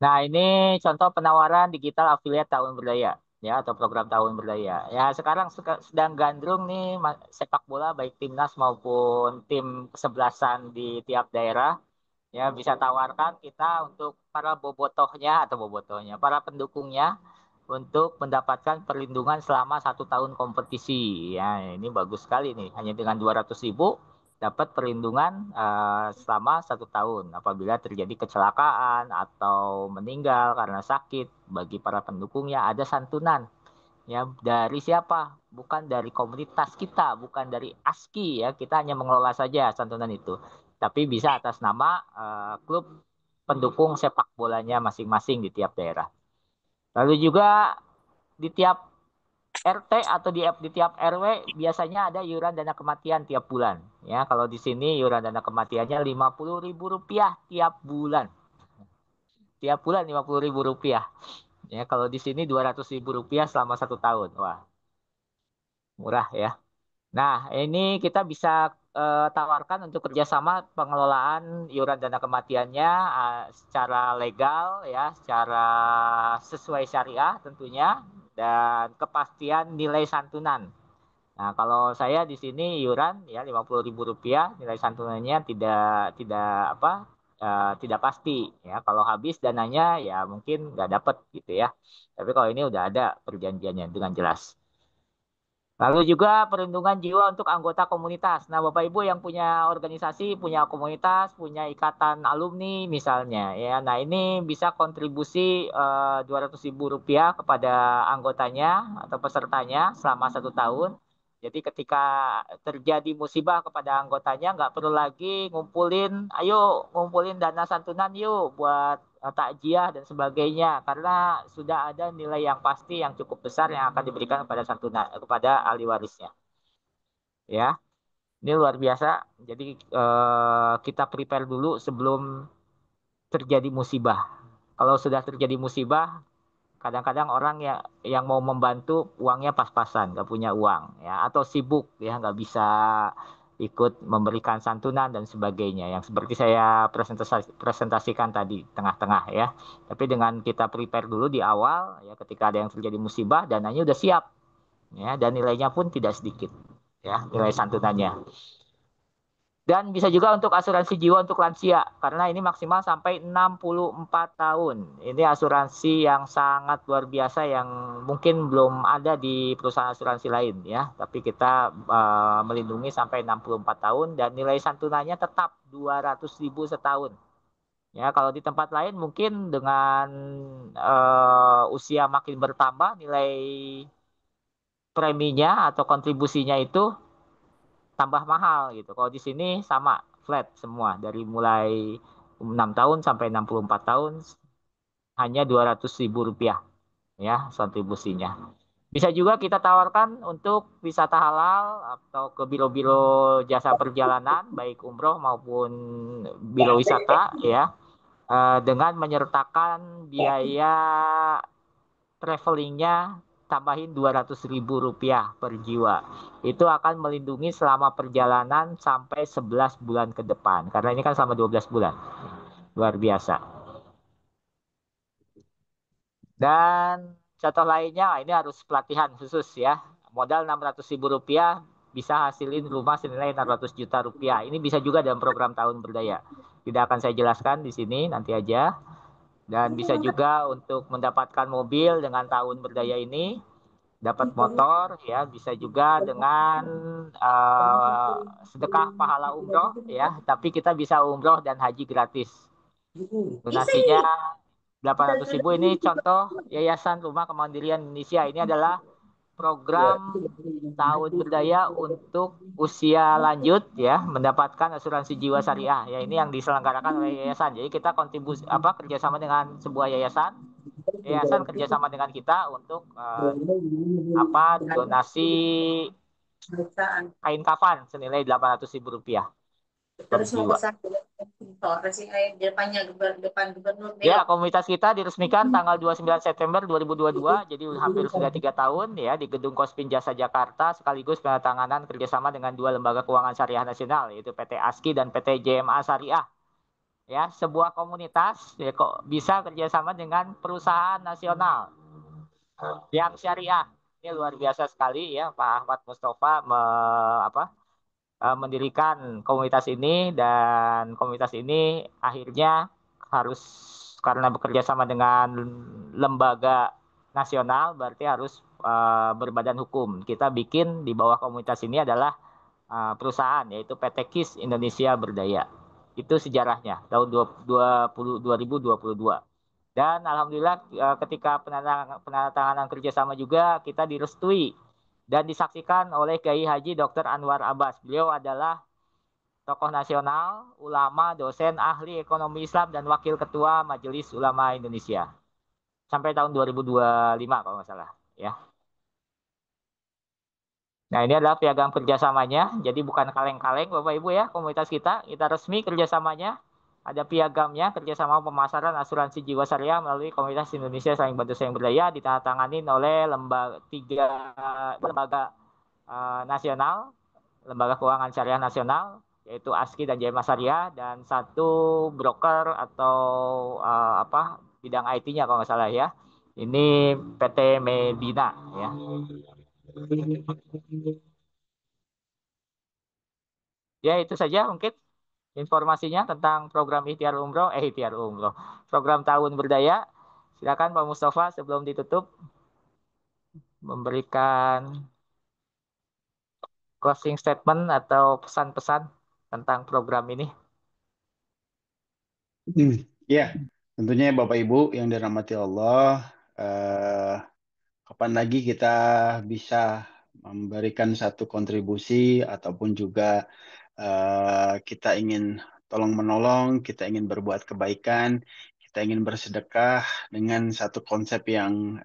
Nah, ini contoh penawaran digital affiliate tahun berdaya, ya, atau program tahun berdaya. Ya, sekarang sedang gandrung nih sepak bola baik timnas maupun tim kesebelasan di tiap daerah. Ya, bisa tawarkan kita untuk para bobotohnya atau bobotohnya, para pendukungnya untuk mendapatkan perlindungan selama 1 tahun kompetisi. Ya, ini bagus sekali nih. Hanya dengan 200.000 dapat perlindungan selama 1 tahun apabila terjadi kecelakaan atau meninggal karena sakit. Bagi para pendukungnya ada santunan. Ya, dari siapa? Bukan dari komunitas kita, bukan dari ASKI ya. Kita hanya mengelola saja santunan itu. Tapi bisa atas nama klub pendukung sepak bolanya masing-masing di tiap daerah. Lalu juga di tiap RT atau di tiap RW biasanya ada iuran dana kematian tiap bulan. Ya, kalau di sini iuran dana kematiannya Rp50.000 tiap bulan. Tiap bulan Rp50.000. Ya, kalau di sini Rp200.000 selama 1 tahun. Wah, murah ya. Nah, ini kita bisa tawarkan untuk kerjasama pengelolaan iuran dana kematiannya secara legal, ya, secara sesuai syariah tentunya, dan kepastian nilai santunan. Nah, kalau saya di sini iuran ya Rp50.000, nilai santunannya tidak apa tidak pasti ya. Kalau habis dananya ya mungkin nggak dapat gitu ya. Tapi kalau ini udah ada perjanjiannya dengan jelas. Lalu juga perlindungan jiwa untuk anggota komunitas. Nah, Bapak Ibu yang punya organisasi, punya komunitas, punya ikatan alumni misalnya, ya. Nah, ini bisa kontribusi Rp200.000 kepada anggotanya atau pesertanya selama 1 tahun. Jadi ketika terjadi musibah kepada anggotanya, nggak perlu lagi ngumpulin, ayo ngumpulin dana santunan yuk buat takjiah dan sebagainya, karena sudah ada nilai yang pasti yang cukup besar yang akan diberikan kepada santunan kepada ahli warisnya. Ya, ini luar biasa. Jadi kita prepare dulu sebelum terjadi musibah. Kalau sudah terjadi musibah, kadang-kadang orang yang mau membantu uangnya pas-pasan, nggak punya uang, ya, atau sibuk, ya, nggak bisa ikut memberikan santunan dan sebagainya. Yang seperti saya presentasikan tadi tengah-tengah, ya. Tapi dengan kita prepare dulu di awal, ya, ketika ada yang terjadi musibah, dananya udah siap, ya, dan nilainya pun tidak sedikit, ya, nilai santunannya. Dan bisa juga untuk asuransi jiwa untuk lansia, karena ini maksimal sampai 64 tahun. Ini asuransi yang sangat luar biasa yang mungkin belum ada di perusahaan asuransi lain, ya. Tapi kita melindungi sampai 64 tahun dan nilai santunannya tetap 200.000 setahun. Ya, kalau di tempat lain mungkin dengan usia makin bertambah, nilai preminya atau kontribusinya itu tambah mahal gitu. Kalau di sini sama flat semua dari mulai 6 tahun sampai 64 tahun hanya 200.000 rupiah, ya, kontribusinya. Bisa juga kita tawarkan untuk wisata halal atau ke biro-biro jasa perjalanan baik umroh maupun biro wisata, ya, dengan menyertakan biaya travelingnya tambahin 200.000 rupiah per jiwa. Itu akan melindungi selama perjalanan sampai 11 bulan ke depan. Karena ini kan selama 12 bulan. Luar biasa. Dan contoh lainnya, ini harus pelatihan khusus, ya. Modal 600.000 rupiah bisa hasilin rumah senilai 600 juta rupiah. Ini bisa juga dalam program tahun berdaya. Tidak akan saya jelaskan di sini, nanti aja. Dan bisa juga untuk mendapatkan mobil dengan tahun berdaya ini, dapat motor, ya, bisa juga dengan sedekah pahala umroh, ya, tapi kita bisa umroh dan haji gratis. Donasinya 800.000. Ini contoh Yayasan Rumah Kemandirian Indonesia. Ini adalah program tahun berdaya untuk usia lanjut, ya, mendapatkan asuransi jiwa syariah, ya. Ini yang diselenggarakan oleh yayasan. Jadi kita kontribusi kerjasama dengan sebuah yayasan. Yayasan kerjasama dengan kita untuk donasi kain kafan senilai 800.000 rupiah per Terus mau jiwa. pesan sore sih kayak depannya depan gubernur Ya, belok. komunitas kita diresmikan tanggal 29 September 2022, jadi hampir sudah 3 tahun, ya, di Gedung Kospin Jasa Jakarta, sekaligus penandatanganan kerjasama dengan dua lembaga keuangan syariah nasional, yaitu PT ASKI dan PT JMA Syariah. Ya, sebuah komunitas, ya, kok bisa kerjasama dengan perusahaan nasional yang syariah. Ini luar biasa sekali, ya, Pak Ahmad Mustafa mendirikan komunitas ini, dan komunitas ini akhirnya harus, karena bekerja sama dengan lembaga nasional, berarti harus berbadan hukum. Kita bikin di bawah komunitas ini adalah perusahaan, yaitu PT KIS Indonesia Berdaya. Itu sejarahnya tahun 2022. Dan alhamdulillah ketika penandatanganan kerjasama juga kita direstui dan disaksikan oleh Kiai Haji Dr. Anwar Abbas. Beliau adalah tokoh nasional, ulama, dosen, ahli ekonomi Islam, dan wakil ketua Majelis Ulama Indonesia. Sampai tahun 2025 kalau nggak salah, ya. Nah, ini adalah piagam kerjasamanya. Jadi bukan kaleng-kaleng, Bapak Ibu, ya, komunitas kita. Kita resmi kerjasamanya. Ada piagamnya, kerjasama pemasaran asuransi jiwa syariah melalui Komunitas Indonesia Saling Bantu Saling Berdaya, ditandatangani oleh tiga lembaga nasional, lembaga keuangan syariah nasional, yaitu ASKI dan JMA Syariah, dan satu broker atau bidang IT-nya kalau nggak salah, ya. Ini PT Medina, ya. Ya, itu saja mungkin informasinya tentang program Ikhtiar Umroh, program tahun berdaya. Silakan Pak Mustafa sebelum ditutup memberikan closing statement atau pesan-pesan tentang program ini. Ya, tentunya Bapak Ibu yang dirahmati Allah, eh, kapan lagi kita bisa memberikan satu kontribusi ataupun juga kita ingin tolong menolong, kita ingin berbuat kebaikan, kita ingin bersedekah dengan satu konsep yang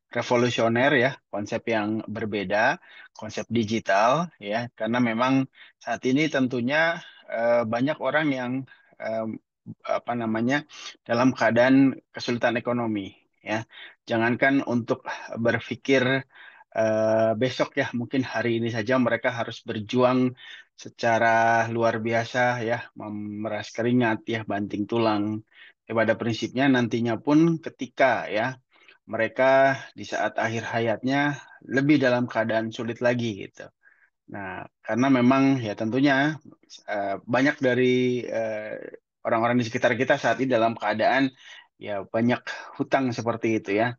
revolusioner ya, konsep yang berbeda, konsep digital ya, karena memang saat ini tentunya banyak orang yang eh, apa namanya dalam keadaan kesulitan ekonomi ya. Jangankan untuk berpikir besok ya, mungkin hari ini saja mereka harus berjuang secara luar biasa ya, memeras keringat ya, banting tulang. Pada prinsipnya nantinya pun ketika ya mereka di saat akhir hayatnya lebih dalam keadaan sulit lagi gitu. Nah, karena memang ya tentunya banyak dari eh, orang-orang di sekitar kita saat ini dalam keadaan ya banyak hutang seperti itu ya.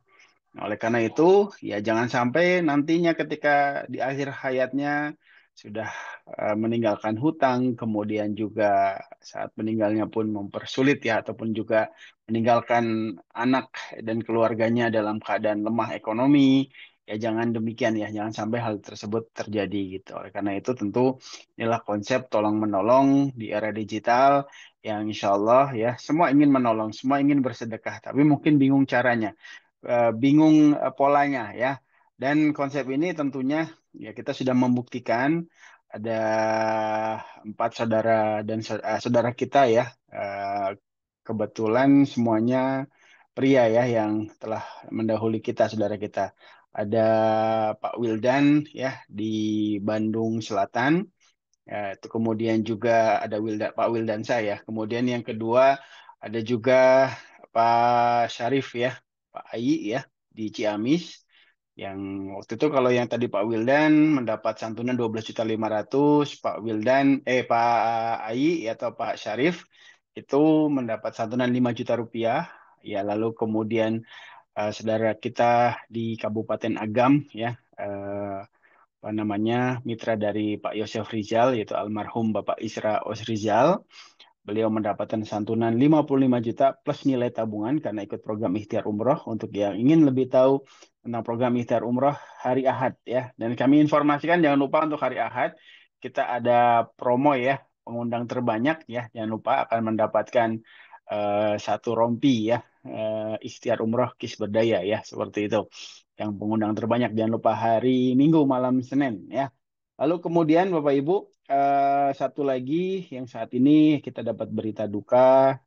Nah, oleh karena itu, ya jangan sampai nantinya ketika di akhir hayatnya sudah meninggalkan hutang, kemudian juga saat meninggalnya pun mempersulit ya, ataupun juga meninggalkan anak dan keluarganya dalam keadaan lemah ekonomi, ya jangan demikian ya, jangan sampai hal tersebut terjadi gitu. Oleh karena itu tentu inilah konsep tolong menolong di era digital yang insya Allah ya semua ingin menolong, semua ingin bersedekah, tapi mungkin bingung caranya bingung polanya ya. Dan konsep ini tentunya ya kita sudah membuktikan ada 4 saudara dan saudara kita ya. eh, Kebetulan semuanya pria ya yang telah mendahului kita, saudara kita. Ada Pak Wildan ya di Bandung Selatan. Ya, itu kemudian juga ada Pak Wildan saya. Kemudian yang kedua ada juga Pak Syarif ya, Pak Ayi ya di Ciamis. Yang waktu itu kalau yang tadi Pak Wildan mendapat santunan 12.500.000, Pak Ayi atau Pak Syarif itu mendapat santunan 5 juta rupiah. Ya, lalu kemudian saudara kita di Kabupaten Agam ya, apa namanya mitra dari Pak Yosef Rizal yaitu almarhum Bapak Isra Osrizal. Beliau mendapatkan santunan 55 juta plus nilai tabungan karena ikut program ikhtiar umroh. Untuk yang ingin lebih tahu tentang program ikhtiar umroh hari Ahad ya. Dan kami informasikan jangan lupa untuk hari Ahad kita ada promo ya, pengundang terbanyak ya. Jangan lupa akan mendapatkan satu rompi ya, ikhtiar umroh Kis Berdaya ya, seperti itu. Yang pengundang terbanyak jangan lupa hari Minggu malam Senin ya. Lalu kemudian Bapak Ibu, satu lagi yang saat ini kita dapat berita duka,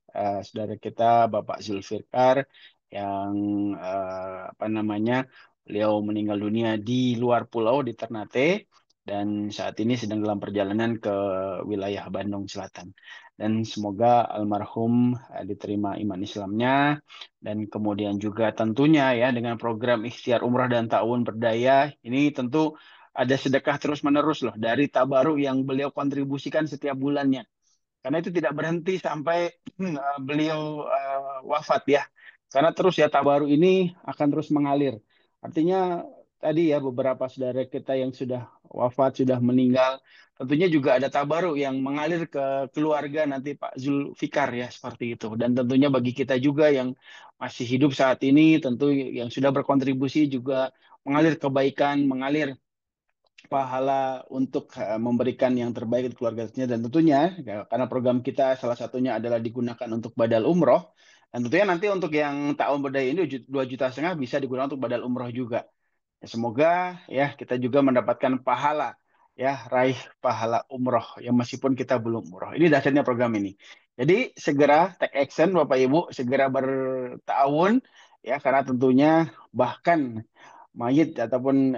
saudara kita Bapak Zulfikar yang apa namanya, beliau meninggal dunia di luar pulau di Ternate dan saat ini sedang dalam perjalanan ke wilayah Bandung Selatan. Dan semoga almarhum diterima iman Islamnya dan kemudian juga tentunya ya dengan program ikhtiar umrah dan ta'awun berdaya ini tentu ada sedekah terus-menerus loh dari tabaruk yang beliau kontribusikan setiap bulannya. Karena itu tidak berhenti sampai beliau wafat ya. Karena terus ya tabaruk ini akan terus mengalir. Artinya tadi ya beberapa saudara kita yang sudah wafat, sudah meninggal, tentunya juga ada tabaruk yang mengalir ke keluarga nanti Pak Zulfikar ya seperti itu. Dan tentunya bagi kita juga yang masih hidup saat ini, tentu yang sudah berkontribusi juga mengalir kebaikan, mengalir pahala untuk memberikan yang terbaik untuk keluarganya dan tentunya ya, karena program kita salah satunya adalah digunakan untuk badal umroh dan tentunya nanti untuk yang tahun berdaya ini 2,5 juta bisa digunakan untuk badal umroh juga. Ya, semoga ya kita juga mendapatkan pahala ya raih pahala umroh yang meskipun kita belum umroh. Ini dasarnya program ini. Jadi segera take action Bapak Ibu, segera bertahun ya karena tentunya bahkan mayit ataupun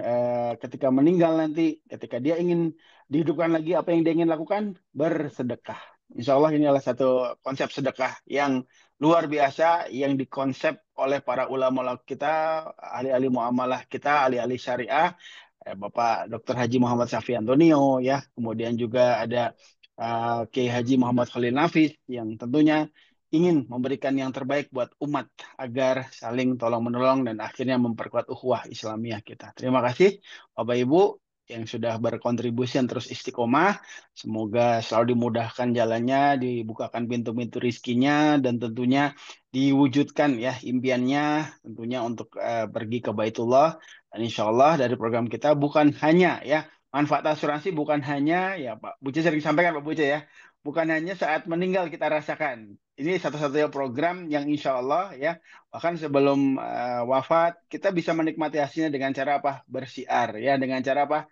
ketika meninggal nanti, ketika dia ingin dihidupkan lagi, apa yang dia ingin lakukan? Bersedekah. Insya Allah ini adalah satu konsep sedekah yang luar biasa yang dikonsep oleh para ulama kita, ahli-ahli muamalah kita, ahli-ahli syariah, Bapak Dr. Haji Muhammad Safi Antonio, ya, kemudian juga ada Kiai Haji Muhammad Khalil Nafis yang tentunya ingin memberikan yang terbaik buat umat agar saling tolong menolong dan akhirnya memperkuat ukhuwah Islamiyah kita. Terima kasih Bapak Ibu yang sudah berkontribusi dan terus istiqomah. Semoga selalu dimudahkan jalannya, dibukakan pintu-pintu rizkinya dan tentunya diwujudkan ya impiannya tentunya untuk pergi ke Baitullah. Dan insya Allah dari program kita bukan hanya ya manfaat asuransi bukan hanya ya Pak Buce sering sampaikan Pak Buce ya bukan hanya saat meninggal kita rasakan, ini satu-satunya program yang insya Allah ya, bahkan sebelum wafat kita bisa menikmati hasilnya dengan cara apa? Bersiar ya, dengan cara apa?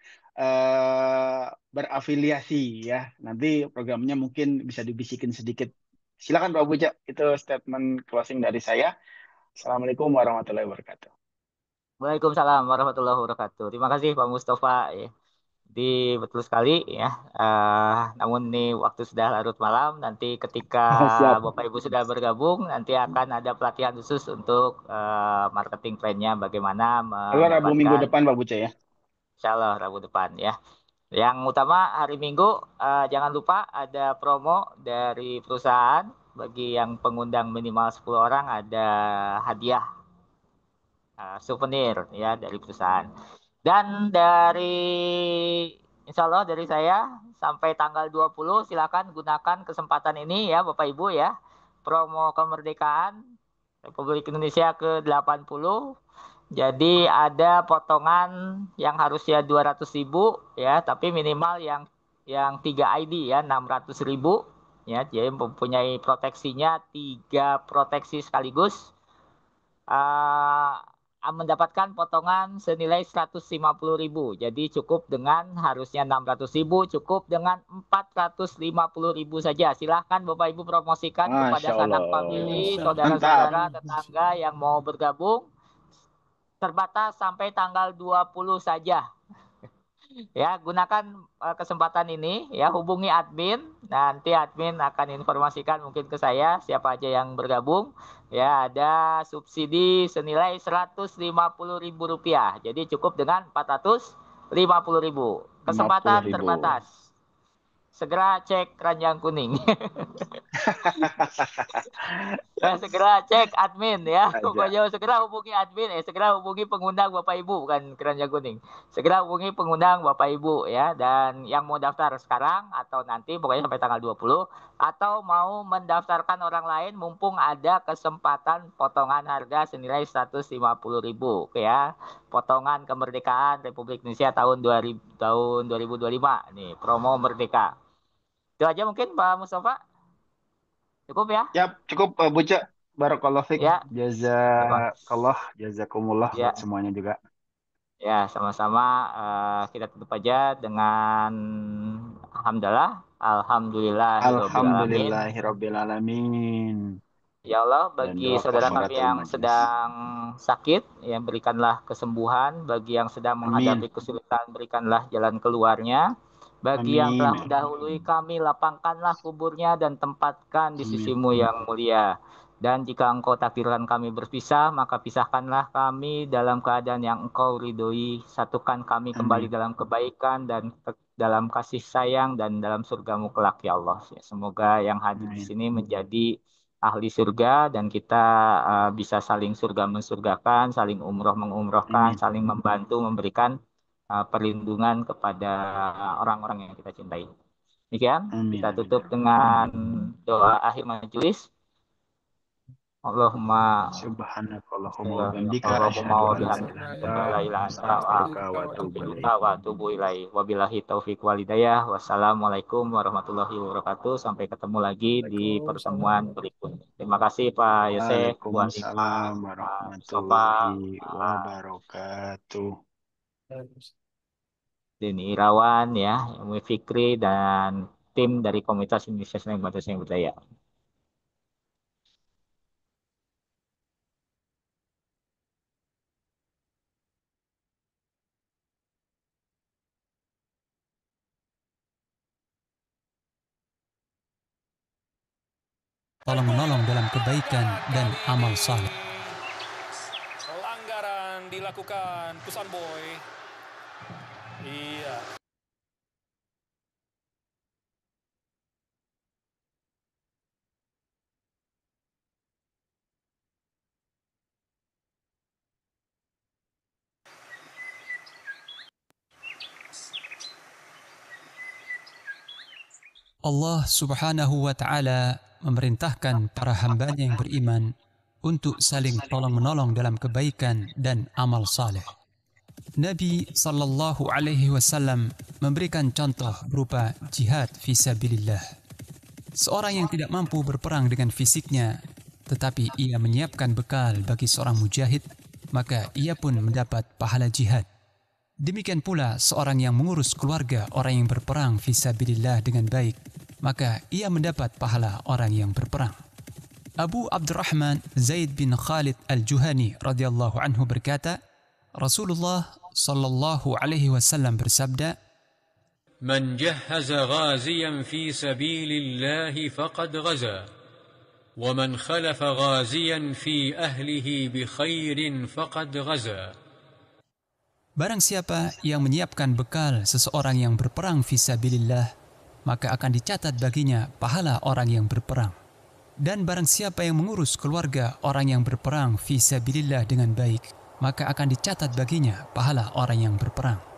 Berafiliasi ya. Nanti programnya mungkin bisa dibisikin sedikit. Silakan Pak Buja, itu statement closing dari saya. Assalamualaikum warahmatullahi wabarakatuh. Waalaikumsalam warahmatullahi wabarakatuh. Terima kasih Pak Mustafa ya. Jadi betul sekali ya. Namun ini waktu sudah larut malam. Nanti ketika Siap. Bapak Ibu sudah bergabung, nanti akan ada pelatihan khusus untuk marketing plan-nya bagaimana Kalau Rabu minggu mendapatkan, depan Pak Buja ya. insya Allah Rabu depan ya. Yang utama hari Minggu jangan lupa ada promo dari perusahaan bagi yang pengundang minimal 10 orang ada hadiah souvenir ya dari perusahaan. Dan dari insya Allah dari saya sampai tanggal 20 silakan gunakan kesempatan ini ya Bapak Ibu ya. Promo kemerdekaan Republik Indonesia ke-80. Jadi ada potongan yang harusnya 200.000 ya, tapi minimal yang 3 ID ya 600.000 ya. Jadi mempunyai proteksinya 3 proteksi sekaligus. Mendapatkan potongan senilai 150.000. Jadi cukup dengan harusnya 600.000, cukup dengan 450.000 saja. Silahkan Bapak Ibu promosikan Masya kepada Allah. sanak famili, Mantap. saudara-saudara, tetangga yang mau bergabung. Terbatas sampai tanggal 20 saja. Ya, gunakan kesempatan ini ya, hubungi admin, nanti admin akan informasikan mungkin ke saya siapa aja yang bergabung. Ya, ada subsidi senilai Rp150.000. Jadi cukup dengan Rp450.000. Kesempatan 50.000. terbatas. Segera cek keranjang kuning. Ya, segera cek admin ya. Aja. Pokoknya segera hubungi admin, segera hubungi pengundang Bapak Ibu, bukan keranjang kuning. Segera hubungi pengundang Bapak Ibu ya. Dan yang mau daftar sekarang atau nanti pokoknya sampai tanggal 20 atau mau mendaftarkan orang lain mumpung ada kesempatan potongan harga senilai 150.000 ya. Potongan kemerdekaan Republik Indonesia tahun 2025 nih, promo merdeka. Itu aja mungkin Pak Mustafa. Cukup ya? Ya, cukup Pak Buja. Barakallah fiq. Ya. Jazakallah, jazakumullah buat Ya, semuanya juga. ya sama-sama kita tutup aja dengan alhamdulillahirobbilalamin. Alhamdulillahirobbilalamin. Ya Allah, Dan bagi doa saudara kami kafaratul yang majlis. sedang sakit, ya berikanlah kesembuhan. Bagi yang sedang menghadapi Amin. kesulitan, berikanlah jalan keluarnya. Bagi yang Amin. telah mendahului kami, lapangkanlah kuburnya dan tempatkan di Amin. sisimu yang mulia. Dan jika engkau takdirkan kami berpisah, maka pisahkanlah kami dalam keadaan yang engkau ridhoi. Satukan kami kembali Amin. dalam kebaikan dan dalam kasih sayang dan dalam surgamu kelak ya Allah. Semoga yang hadir di Amin. sini menjadi ahli surga dan kita bisa saling surga mensurgakan, saling umroh mengumrohkan, Amin. saling membantu memberikan perlindungan kepada orang-orang yang kita cintai. Demikian Amin. kita Amin. tutup dengan doa akhir majelis. Allahumma Subhanakallahumma wa bihamdika Allahumma asyhadu wa an la ilaha bihamdika illa la anta ilaha illa anta astaghfiruka wa atubu ilaik. wa atubu ilaik. Wabillahi taufik walhidayah. Wassalamualaikum warahmatullahi wabarakatuh. Sampai ketemu lagi di pertemuan Waalaikumsalam. berikutnya. Terima kasih Pak Yosef, Bu Halima, Waalaikumsalam Pak Mustafa, warahmatullahi Pak wabarakatuh. Denny Irawan ya, Mui Fikri dan tim dari Komunitas Indonesia Slang Bahasa Slang Budaya. Tolong menolong dalam kebaikan dan amal saleh. Pelanggaran dilakukan Pusan Boy. Iya. Allah subhanahu wa ta'ala memerintahkan para hambanya yang beriman untuk saling tolong-menolong dalam kebaikan dan amal saleh. Nabi sallallahu alaihi wasallam memberikan contoh berupa jihad fi sabilillah. Seorang yang tidak mampu berperang dengan fisiknya, tetapi ia menyiapkan bekal bagi seorang mujahid, maka ia pun mendapat pahala jihad. Demikian pula seorang yang mengurus keluarga orang yang berperang fisabilillah dengan baik, maka ia mendapat pahala orang yang berperang. Abu Abdurrahman Zaid bin Khalid Al-Juhani radhiyallahu anhu berkata, Rasulullah sallallahu alaihi wasallam bersabda, من جهز غازيا في سبيل الله فقد غزا ومن خلف غازيا في أهله بخير فقد غزا. Barang siapa yang menyiapkan bekal seseorang yang berperang fisabilillah, maka akan dicatat baginya pahala orang yang berperang. Dan barang siapa yang mengurus keluarga orang yang berperang fisabilillah dengan baik, maka akan dicatat baginya pahala orang yang berperang.